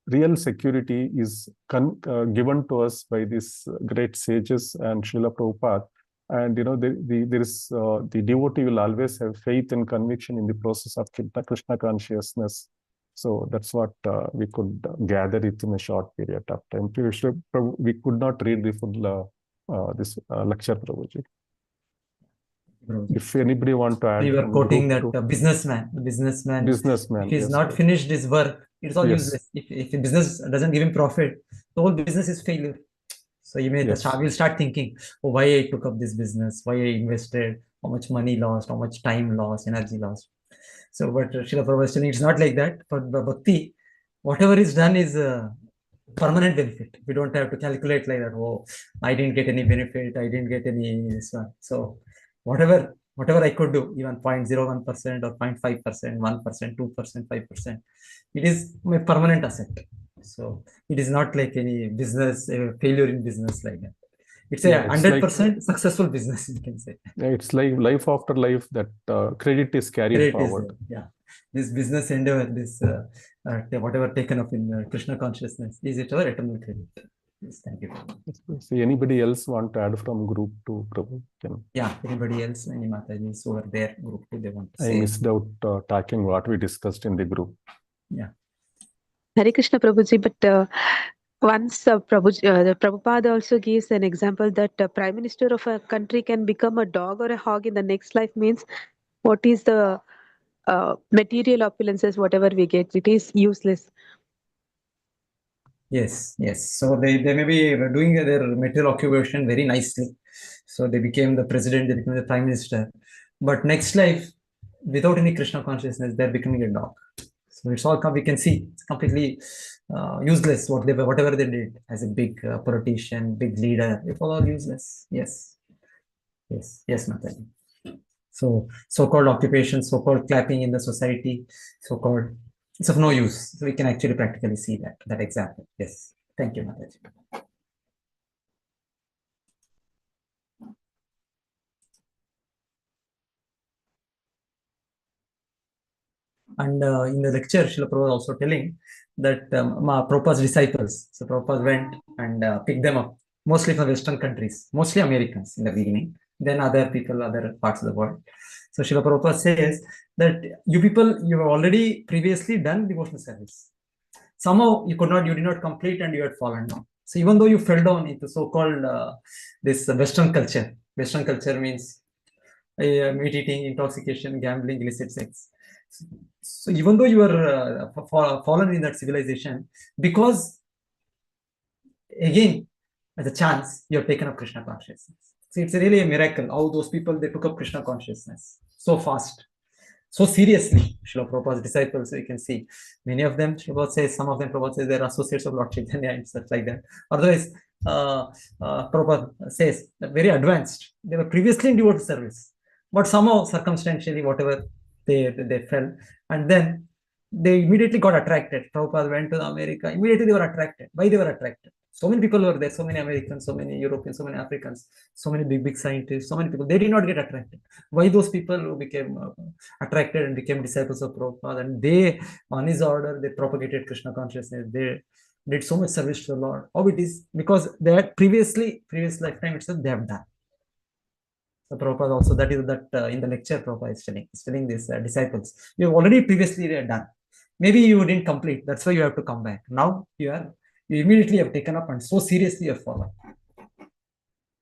real security is given to us by these great sages and Srila Prabhupada. And there is the devotee will always have faith and conviction in the process of Krishna consciousness. So that's what we could gather it in a short period of time. We could not read the full this lecture, Prabhuji. If anybody want to add, you were quoting that businessman. If he's not finished his work, it's all useless. If the business doesn't give him profit, the whole business is failure. So you may will start thinking, oh, why I took up this business, why I invested, how much money lost, how much time lost, energy lost. So, but Srila Prabhupada is telling it's not like that. For bhakti, whatever is done is permanent benefit. We don't have to calculate like that. Oh, I didn't get any benefit. I didn't get any this one. So, whatever I could do, even 0.01% or 0.5%, 1%, 2%, 5%, it is my permanent asset. So it is not like any business failure in business like that. It's a 100% successful business, you can say. It's like life after life, that credit is carried forward. This business endeavor, this whatever taken up in Krishna consciousness, is it our eternal credit? Yes, thank you. See, anybody else want to add from group 2, Prabhu? Yeah, anybody else? Any Matajis over there, group 2, they want to say. I missed out talking what we discussed in the group. Yeah. Hare Krishna Prabhuji, but once Prabhupada also gives an example that the Prime Minister of a country can become a dog or a hog in the next life. Means what is the material opulences, whatever we get, it is useless. Yes. So they may be doing their material occupation very nicely. So they became the president, they became the prime minister. But next life, without any Krishna consciousness, they're becoming a dog. So it's all we can see it's completely useless. Whatever they did as a big politician, big leader, it's all useless. Yes, Mataji. So so-called occupation, so-called clapping in the society, so-called it's of no use. So we can actually practically see that example. Yes, thank you, Mataji. And in the lecture, Srila Prabhupada was also telling that Prabhupada's disciples, so Prabhupada went and picked them up, mostly from Western countries, mostly Americans in the beginning, then other people, other parts of the world. So Srila Prabhupada says that you people, you have already previously done devotional service. Somehow you did not complete and you had fallen down. So even though you fell down into so-called this Western culture means meat eating, intoxication, gambling, illicit sex. So even though you were fallen in that civilization, because again, as a chance, you have taken up Krishna consciousness. So it's really a miracle how those people, they took up Krishna consciousness so fast. so seriously. Srila Prabhupada's disciples, you can see many of them, Srila Prabhupada says, some of them Prabhupada says they're associates of Lord Chaitanya and stuff like that. Otherwise, Prabhupada says that very advanced. They were previously in devoted service, but somehow circumstantially, whatever they fell, and then they immediately got attracted. Prabhupada went to America, immediately they were attracted. Why they were attracted? So many people were there, so many Americans, so many Europeans, so many Africans, so many big scientists, so many people. They did not get attracted. Why those people who became attracted and became disciples of Prabhupada, and they, on his order, they propagated Krishna consciousness. They did so much service to the Lord. How it is? Because they had previous lifetime itself, they have done. So Prabhupada also, that is that in the lecture Prabhupada is telling these disciples, you have already previously done. Maybe you didn't complete. That's why you have to come back. Now you immediately have taken up and so seriously you have followed.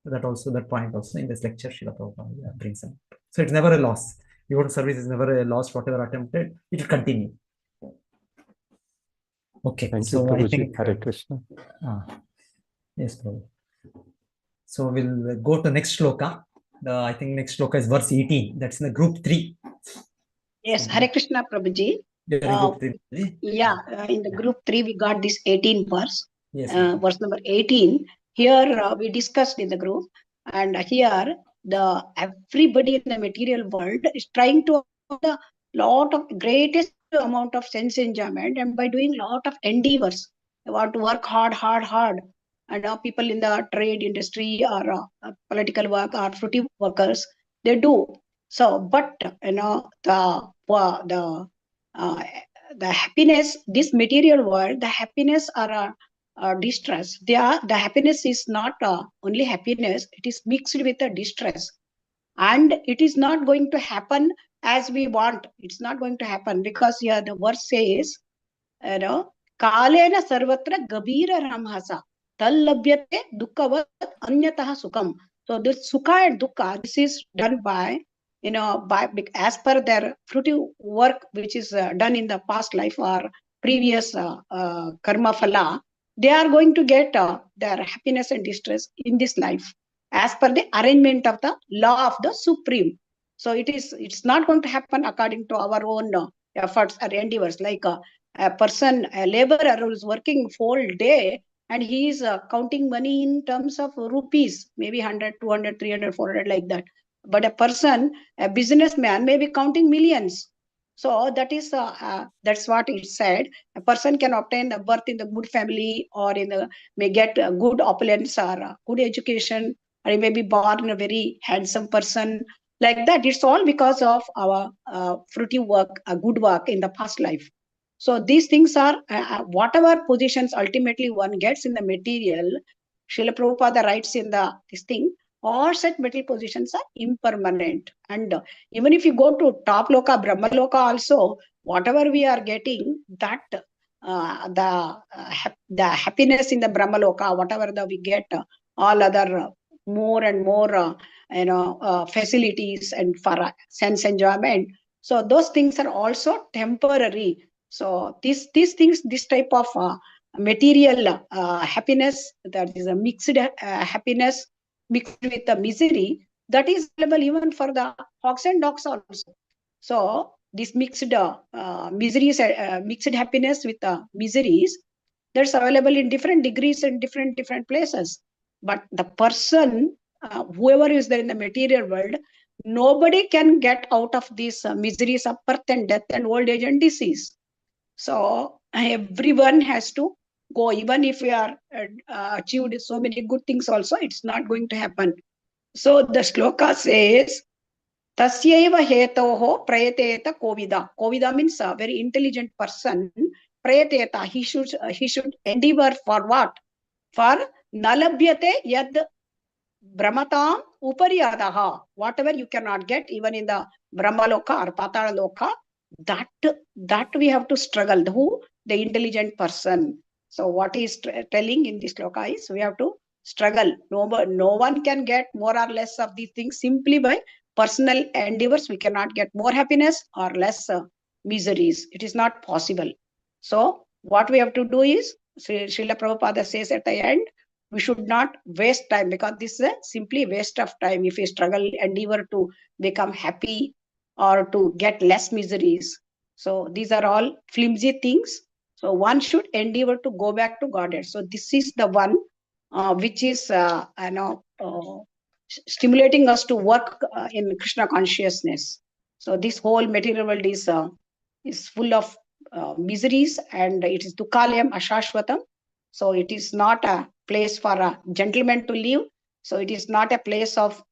That point also in this lecture, Srila Prabhupada brings up. So it's never a loss. Your service is never a loss. Whatever attempted, it will continue. Okay. Thank you, Prabhuji. I think Hare Krishna. Yes, Prabhu. So we'll go to next shloka. I think next shloka is verse 18. That's in the group 3. Yes, Hare Krishna, Prabhuji. In the group 3, we got this 18 verse. Yes, verse number 18. Here we discussed in the group, and here everybody in the material world is trying to have the lot of greatest amount of sense enjoyment, and by doing lot of endeavors, they want to work hard. And people in the trade industry or political work or fruity workers, they do so. But the happiness, this material world, the happiness or distress. The happiness is not only happiness; it is mixed with the distress, and it is not going to happen as we want. It's not going to happen because here the verse says, kalena sarvatra gabira ramhasa tallabhyate dukkavat anyatah sukam. So this sukha and dukkha, this is done by as per their fruity work which is done in the past life or previous karma phala. They are going to get their happiness and distress in this life as per the arrangement of the law of the Supreme. So it's not going to happen according to our own efforts or endeavors. Like a laborer who is working full day and he is counting money in terms of rupees, maybe 100, 200, 300, 400 like that. But a businessman may be counting millions. So that's what it said. A person can obtain a birth in the good family, or may get a good opulence or a good education, or he may be born a very handsome person. Like that, it's all because of our fruity work, good work in the past life. So these things are whatever positions ultimately one gets in the material. Srila Prabhupada writes in this thing, all such material positions are impermanent. And even if you go to top loka, Brahma loka also, whatever we are getting, that the happiness in the Brahma loka, whatever we get, all other more and more facilities and for sense enjoyment. So those things are also temporary. So these things, this type of material happiness, that is a mixed happiness mixed with the misery, that is available even for the hogs and dogs also. So this mixed miseries, mixed happiness with miseries, that's available in different degrees and different places. But the person, whoever is there in the material world, nobody can get out of these miseries of birth and death and old age and disease. So everyone has to go, even if we are achieved so many good things also, it's not going to happen. So the shloka says, tasyaiva hetoho prayateta kovida. Kovida means a very intelligent person. Prayateta, he should endeavor for what? For nalabhyate yad brahmatam upariyadaha. Whatever you cannot get even in the Brahmaloka or Patalaloka, that we have to struggle. Who? The intelligent person. So what he's telling in this shloka is we have to struggle. No one can get more or less of these things simply by personal endeavors. We cannot get more happiness or less miseries. It is not possible. So what we have to do is, Srila Prabhupada says at the end, we should not waste time, because this is simply waste of time if we struggle, endeavor to become happy or to get less miseries. So these are all flimsy things. So one should endeavor to go back to Godhead. So this is the one which is stimulating us to work in Krishna consciousness. So this whole material world is full of miseries, and it is dukkalayam ashashvatam. So it is not a place for a gentleman to live. So it is not a place of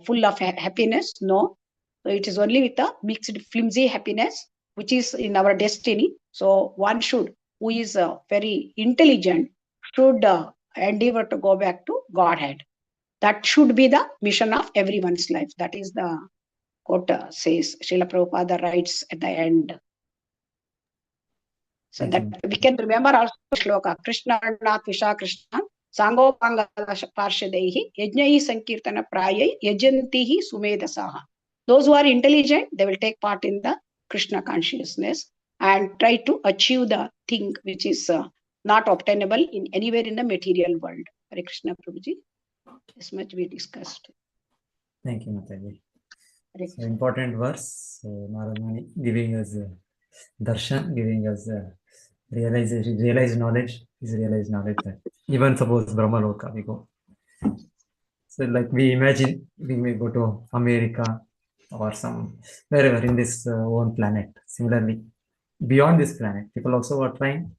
full of happiness. No. So it is only with a mixed flimsy happiness, which is in our destiny. So one should, who is very intelligent, should endeavor to go back to Godhead. That should be the mission of everyone's life. That is the quote says, Srila Prabhupada writes at the end. So that we can remember also shloka, Krishna Arnat Visha Krishna, Sango Panga Parshadehi, Yajnai Sankirtana Prayai, Yajantihi Sumedasaha. Those who are intelligent, they will take part in the Krishna consciousness and try to achieve the thing which is not obtainable in anywhere in the material world. Hare Krishna Prabhuji. This much we discussed. Thank you, Mataji. So important verse. So Narad Muni giving us darshan, giving us realized knowledge is realized knowledge that even suppose Brahma Loka we go. So like we imagine we may go to America or some wherever in this own planet. Similarly, beyond this planet, people also are trying.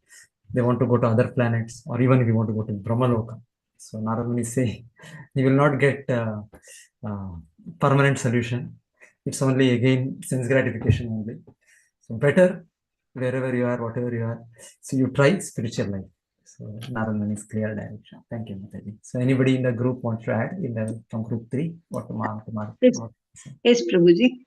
They want to go to other planets, or even if you want to go to Brahma Loka. So Narad Muni say you will not get permanent solution. It's only again sense gratification only. So better wherever you are, whatever you are. So you try spiritual life. So Narad Muni's clear direction. Thank you, Mataji. So anybody in the group wants to add from group 3? Yes, Prabhuji.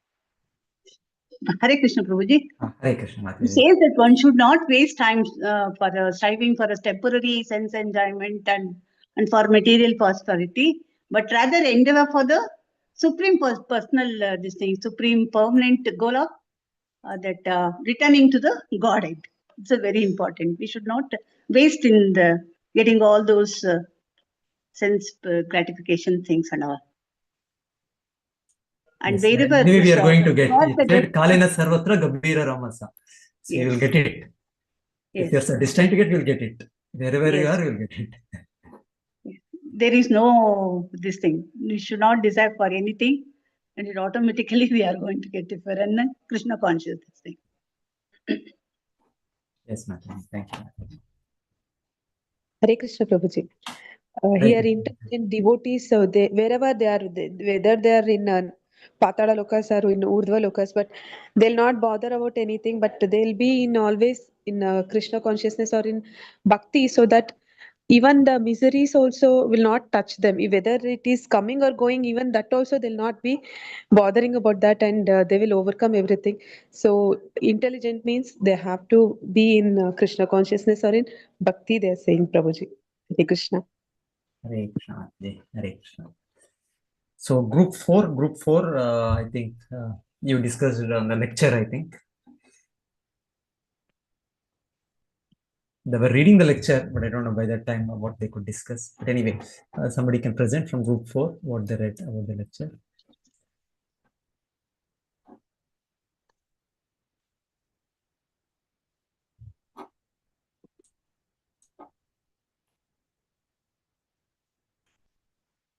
Hare Krishna, Prabhuji. Hare Krishna, It says that one should not waste time for striving for a temporary sense enjoyment and for material prosperity, but rather endeavor for the supreme personal supreme permanent goal of that returning to the Godhead. It's a very important. We should not waste in the getting all those sense gratification things and all. And yes, wherever maybe we are going to get it said Kalena Sarvatra Gabira Ramasa. So you will get it. If you are destined to get, you will get it. Wherever you are, you will get it. There is no this thing. We should not desire for anything, and it automatically we are going to get it for a Krishna conscious thing. Yes, ma'am. Thank you. Hare Krishna Prabhuji. Here intelligent devotees, so they wherever they are, whether they are in Patala Lokas or in Urdhva Lokas, but they'll not bother about anything, but they'll be in always in Krishna consciousness or in bhakti, so that even the miseries also will not touch them. Whether it is coming or going, even that also they'll not be bothering about that, and they will overcome everything. So intelligent means they have to be in Krishna consciousness or in bhakti, they're saying, Prabhuji. Hare Krishna. Hare Krishna. Hare Krishna. So group 4, I think you discussed it on the lecture, I think. They were reading the lecture, but I don't know by that time what they could discuss. But anyway, somebody can present from group 4 what they read about the lecture.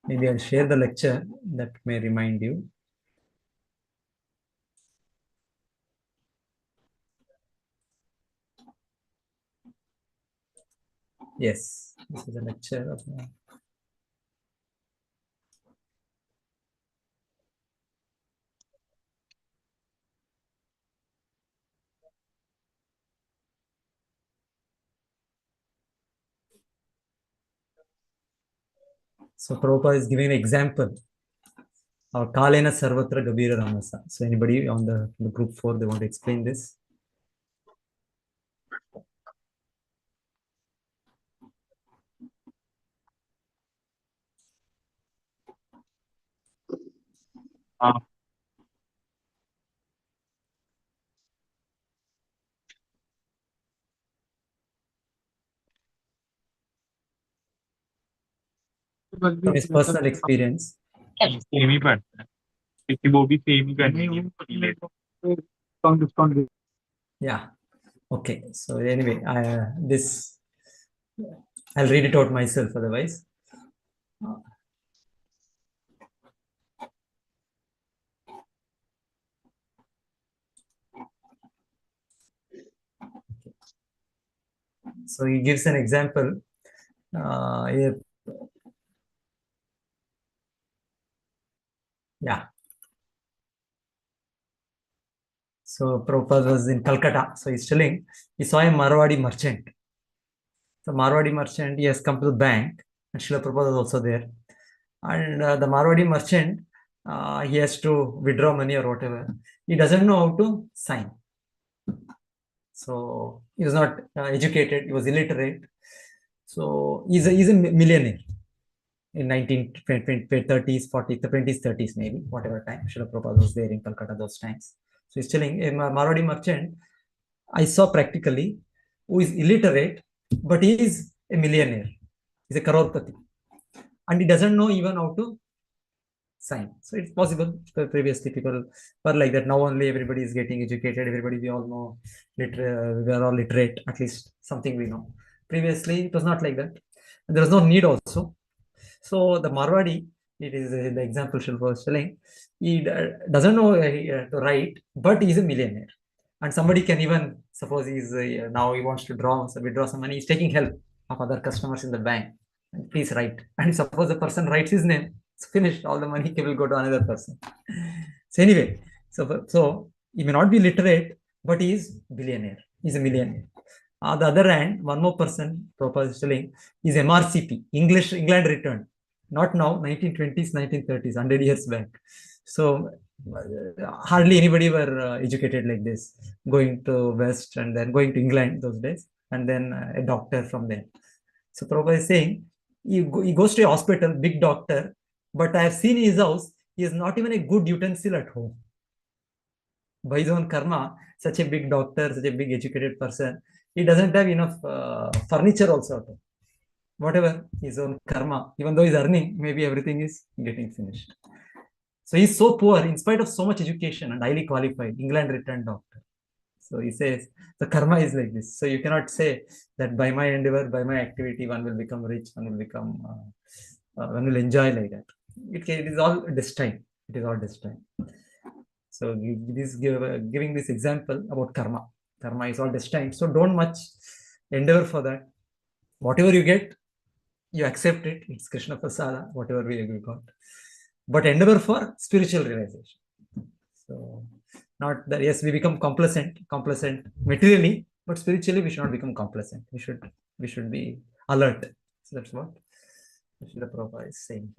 Maybe I'll share the lecture that may remind you. Yes, this is a lecture of so Prabhupada is giving an example of Kalena Sarvatra Gabira Ramasa. So anybody on the group 4, they want to explain this? From his personal experience. Yeah. Okay. So anyway, this I'll read it out myself otherwise. So he gives an example. Yeah. So Prabhupada was in Calcutta. So he's telling he saw a Marwadi merchant. The Marwadi merchant, he has come to the bank, and Srila Prabhupada was also there. And the Marwadi merchant, he has to withdraw money or whatever. He doesn't know how to sign. So he was not educated. He was illiterate. So he's a millionaire in 1930s, 40s, 20s, 30s, maybe, whatever time. Srila Prabhupada was there in Calcutta those times. So he's telling a Marwadi merchant, I saw practically, who is illiterate, but he is a millionaire. He's a crorepati. And he doesn't know even how to sign. So it's possible. Previously, people were like that. Now only everybody is getting educated. Everybody, we all know, we are all literate, at least something we know. Previously, it was not like that. And there was no need also. So the Marwadi, it is the example Shilpa was telling, he doesn't know to write, but he's a millionaire. And somebody can even, suppose he's now he wants to withdraw some money, he's taking help of other customers in the bank. And please write. And suppose the person writes his name, it's finished. All the money will go to another person. So anyway, so he may not be literate, but he is billionaire. He's a millionaire. On the other hand, one more person, Prabhupada is telling, is MRCP, England returned. Not now, 1920s, 1930s, 100 years back. So hardly anybody were educated like this, going to West and then going to England those days, and then a doctor from there. So Prabhupada is saying, he goes to a hospital, big doctor, but I have seen his house, he is not even a good utensil at home. By his own karma, such a big doctor, such a big educated person, he doesn't have enough furniture also. Whatever his own karma, even though he's earning, maybe everything is getting finished. So he's so poor in spite of so much education and highly qualified, England returned doctor. So he says the karma is like this. So you cannot say that by my endeavor, by my activity, one will become rich, one will become, one will enjoy like that. It is all destined. It is all destined. So giving this example about karma. Karma is all destined. So don't much endeavor for that. Whatever you get, you accept it. It's Krishna Prasada, whatever we got. But endeavor for spiritual realization. So not that, yes, we become complacent materially, but spiritually we should not become complacent. We should be alert. So that's what Srila Prabhupada is saying.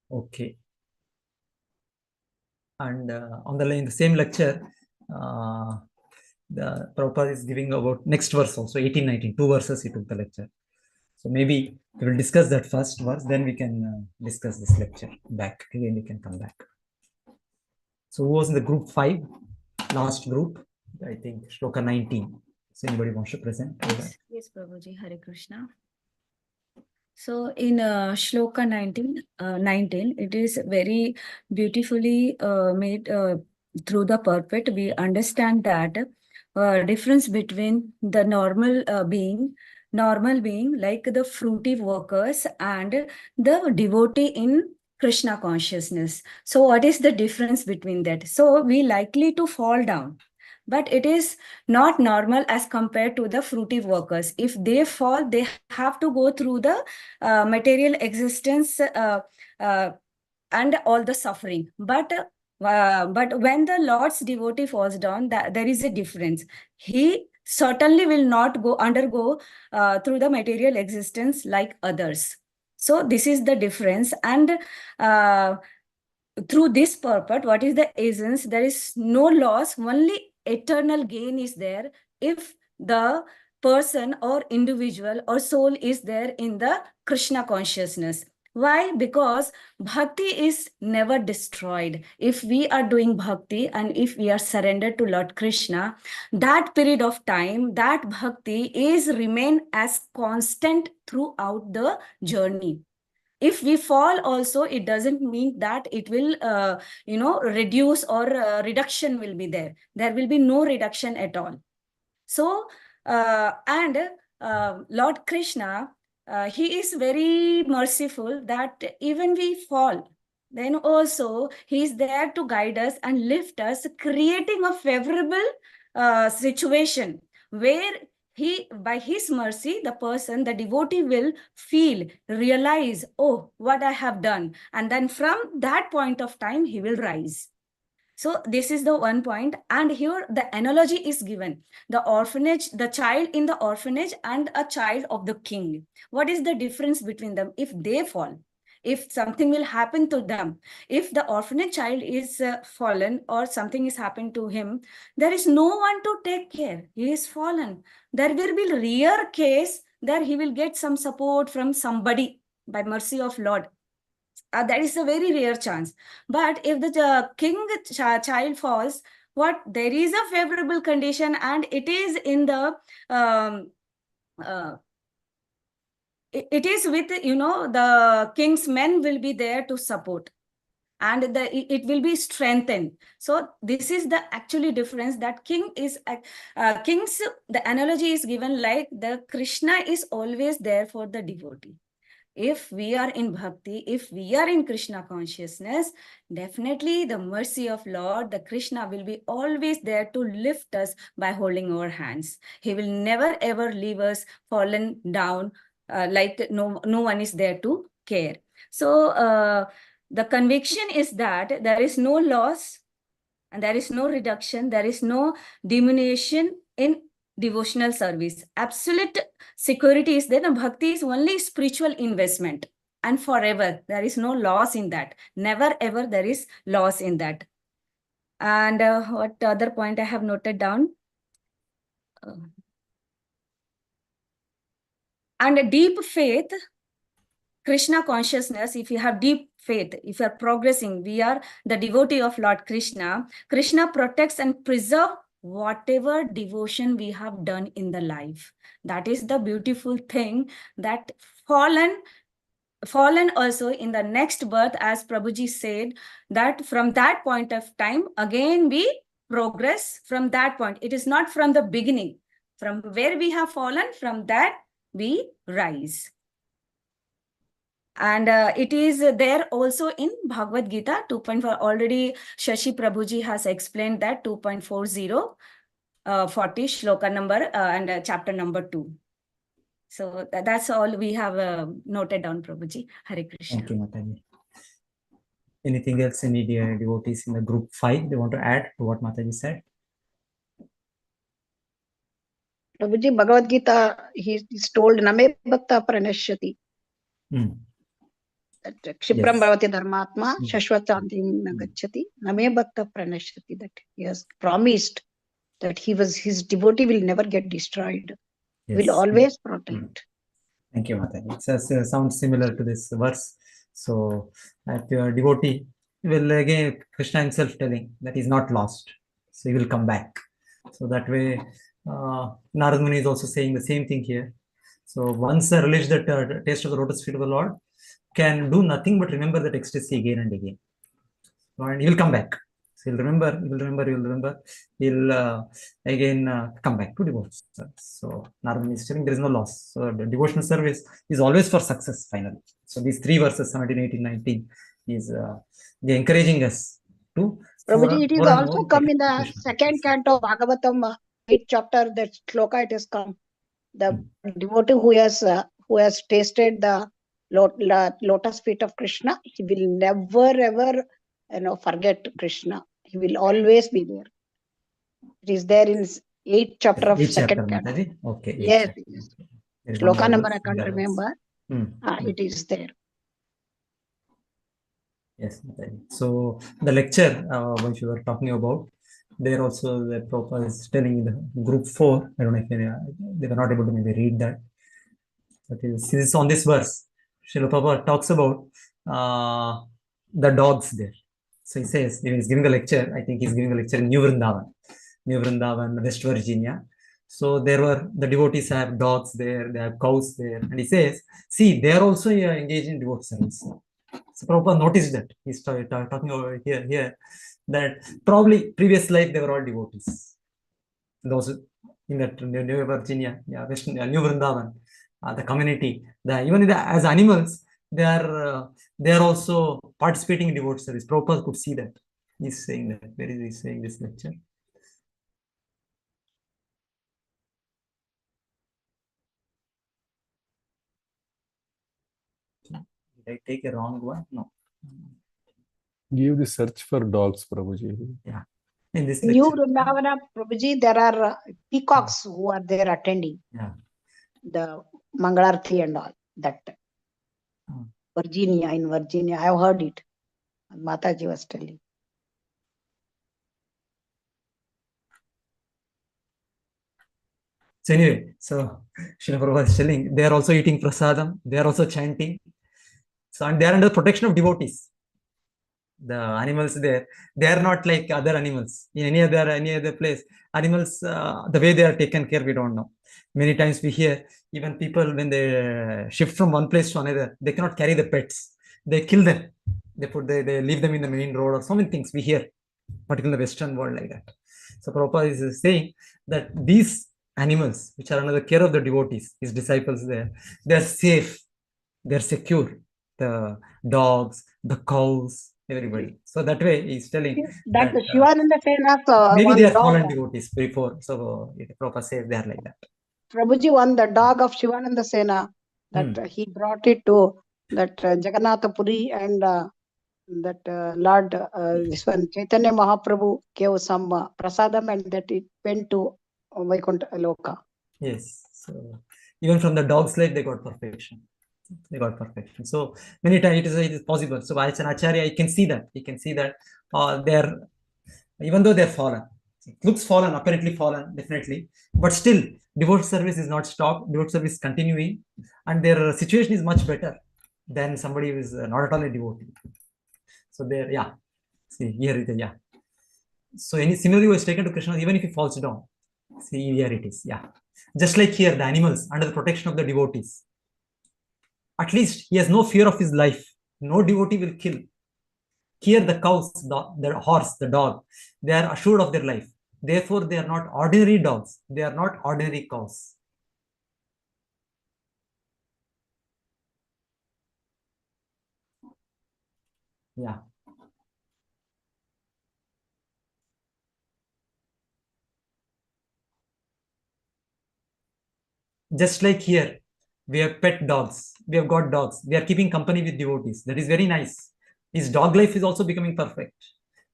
Okay. And on in the same lecture, the Prabhupada is giving about next verse also, 18, 19, 2 verses he took the lecture. So maybe we will discuss that first verse, then we can discuss this lecture back. Again, we can come back. So who was in the group 5? Last group, I think, Shloka 19. So anybody wants to present? Yes, Prabhuji, Hare Krishna. So in Shloka 19, it is very beautifully made through the purport. We understand that difference between the normal being like the fruitive workers and the devotee in Krishna consciousness. So what is the difference between that? So we likely to fall down, but it is not normal as compared to the fruitive workers. If they fall, they have to go through the material existence and all the suffering. But when the Lord's devotee falls down, there is a difference. He certainly will not undergo through the material existence like others. So this is the difference. And through this purport, what is the essence? There is no loss, only eternal gain is there if the person or individual or soul is there in the Krishna consciousness. Why? Because bhakti is never destroyed. If we are doing bhakti and if we are surrendered to Lord Krishna, that period of time, that bhakti is remain as constant throughout the journey. If we fall also, it doesn't mean that it will, reduce or reduction will be there. There will be no reduction at all. So, Lord Krishna, he is very merciful that even we fall, then also he is there to guide us and lift us, creating a favorable situation where he, by his mercy, the person, the devotee will feel, realize, oh, what I have done. And then from that point of time, he will rise. So this is the one point. And here the analogy is given. The orphanage, the child in the orphanage and a child of the king. What is the difference between them? If they fall, if something will happen to them, if the orphanage child is fallen or something is happened to him, there is no one to take care. He is fallen. There will be a rare case that he will get some support from somebody by mercy of Lord. That is a very rare chance. But if the king child falls, what, there is a favorable condition, and it is in the it is with, the king's men will be there to support, and it will be strengthened. So this is the actually difference, that king is kings, the analogy is given like the Krishna is always there for the devotee. If we are in bhakti, if we are in Krishna consciousness, definitely the mercy of Lord, the Krishna, will be always there to lift us by holding our hands. He will never ever leave us fallen down, like no one is there to care. So the conviction is that there is no loss and there is no reduction, there is no diminution in devotional service. Absolute security is there. And bhakti is only spiritual investment, and forever. There is no loss in that. Never ever there is loss in that. And what other point I have noted down? And a deep faith, Krishna consciousness, if you have deep faith, if you are progressing, we are the devotee of Lord Krishna. Krishna protects and preserves whatever devotion we have done in the life. That is the beautiful thing, that fallen also in the next birth, as Prabhuji said, that from that point of time, again we progress from that point. It is not from the beginning. From where we have fallen, from that we rise. And it is there also in Bhagavad Gita 2.4. Already Shashi Prabhuji has explained that 2.40, 40 shloka number and chapter number 2. So that's all we have noted down, Prabhuji. Hare Krishna. Thank you, Mataji. Anything else any devotees in the group 5 they want to add to what Mataji said? Prabhuji, Bhagavad Gita, he is told, Name Bhakta Pranashyati. Kshipram Bhavati Dharmatma, Shashvatantim Nagachati, Name Bhakta Pranashyati, that he has promised that his devotee will never get destroyed. Yes. Will always protect. Thank you, Mataji. It sounds similar to this verse. So, if your devotee will, again, Krishna himself telling that he is not lost. So, he will come back. So, that way, Narad Muni is also saying the same thing here. So, once relish the taste of the lotus feet of the Lord, can do nothing but remember that ecstasy again and again. And he will come back. So he'll remember, he'll again come back to devotional service. So Narada is telling there is no loss. So the devotional service is always for success finally. So these 3 verses, 17, 18, 19, is encouraging us to. Prabhuji, it is also come in the second canto of Bhagavatam, 8th chapter, that shloka it has come. The devotee who has tasted the lotus feet of Krishna, he will never ever forget Krishna. He will always be there. It is there in 8th chapter of second canto. Okay. Yes. Shloka number I can't remember. It is there. Yes. So the lecture which you were talking about, there also the Prabhupada is telling in the group 4. I don't know if they were not able to maybe read that. But this is on this verse. Srila Prabhupada talks about the dogs there. So he says, he's giving a lecture, I think he's giving a lecture in New Vrindavan, West Virginia. So there were, the devotees have dogs there, they have cows there. And he says, see, they are also engaged in devote service. So Prabhupada noticed that. He's talking over here, that probably previous life they were all devotees. Those in that New Virginia, West, New Vrindavan, the community, even as animals, they are also participating in devote service. Prabhupada could see that. He's saying that. Where is he saying this lecture? Did I take a wrong one? No. Give the search for dogs, Prabhuji. Yeah. In this New lecture. Vrindavana, Prabhuji, there are peacocks who are there attending. Yeah. The Mangalarthi and all that. Virginia, in Virginia, I have heard it. Mataji was telling. So anyway, so Srila Prabhupada is telling, they are also eating prasadam, they are also chanting. So, and they are under the protection of devotees. The animals there, they are not like other animals. In any other place, animals, the way they are taken care, we don't know. Many times we hear, even people, when they shift from one place to another, they cannot carry the pets. They kill them. They leave them in the main road, or so many things we hear, particularly in the Western world like that. So Prabhupada is saying that these animals, which are under the care of the devotees, his disciples there, they are safe, they are secure. The dogs, the cows, everybody. So that way he's telling that Shivananda Sena, maybe one they are dog, fallen devotees before. So Prabhupada says they are like that. Prabhuji, the dog of Shivananda Sena, that he brought it to that Jagannatha Puri, and that Lord, this one Chaitanya Mahaprabhu gave some prasadam, and that it went to Vaikuntha Loka. Yes. So even from the dog's life, they got perfection. They got perfection. So many times it is possible. So as an Acharya, I can see that. You can see that they're, even though they're fallen, it looks fallen, apparently fallen, definitely, but still devote service is not stopped. Devote service is continuing, and their situation is much better than somebody who is not at all a devotee. So there, yeah. See here it is, yeah. So any similarly was taken to Krishna, even if he falls down. See here it is, yeah. Just like here, the animals under the protection of the devotees. At least he has no fear of his life. No devotee will kill. Here the cows, the horse, the dog, they are assured of their life. Therefore, they are not ordinary dogs. They are not ordinary cows. Yeah. Just like here, we have pet dogs. We have got dogs. We are keeping company with devotees. That is very nice. His dog life is also becoming perfect.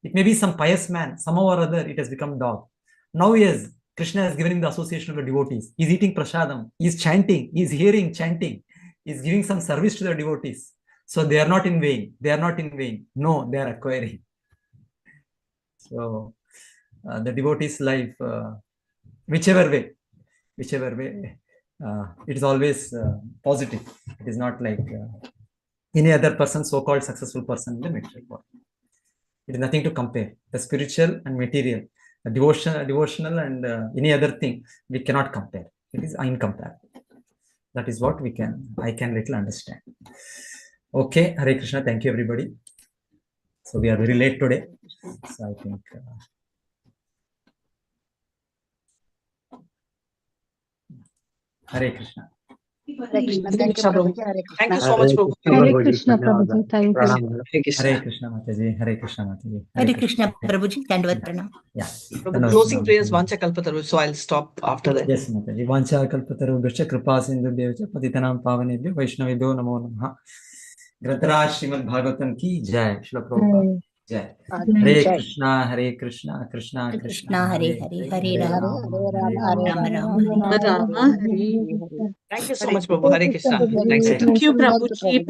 It may be some pious man, somehow or other, it has become dog. Now Krishna has given him the association of the devotees. He's eating prasadam. He's chanting. He's hearing chanting. He's giving some service to the devotees. So they are not in vain. They are not in vain. No, they are acquiring. So the devotee's life, whichever way, it is always positive. It is not like any other person, so-called successful person in the material world. It is nothing to compare. The spiritual and material, the devotional and any other thing, we cannot compare. It is incomparable. That is what I can little understand. Okay, Hare Krishna. Thank you, everybody. So we are very late today. So I think. Hare Krishna. Hare Krishna. Thank you, Prabhuji. Hare Krishna. Thank you so much, Prabhu. Hare Krishna, Prabhuji. Thank you. Hare Krishna, Mataji. Hare Krishna, Mataji. Hare Krishna, Prabhuji. Dandavat pranam. Yeah. Prabhu, closing prayers, Vancha Kalpataru. So I'll stop after that. Yes, Mataji. Vancha Kalpataru, Bhasha Kripa Sindhu Devcha, Patitanam Pavanebhyo, Vaishnavibhyo Namo Namaha. Grantaraj Srimad Bhagavatam ki Jai. Srila Prabhupada. Jai. Hare Krishna, Hare Krishna, Krishna Krishna, Hare Hare, Hare Rama, Thank you so much, Prabhu. Hare Krishna. Thanks. Thank you, Prabhuji.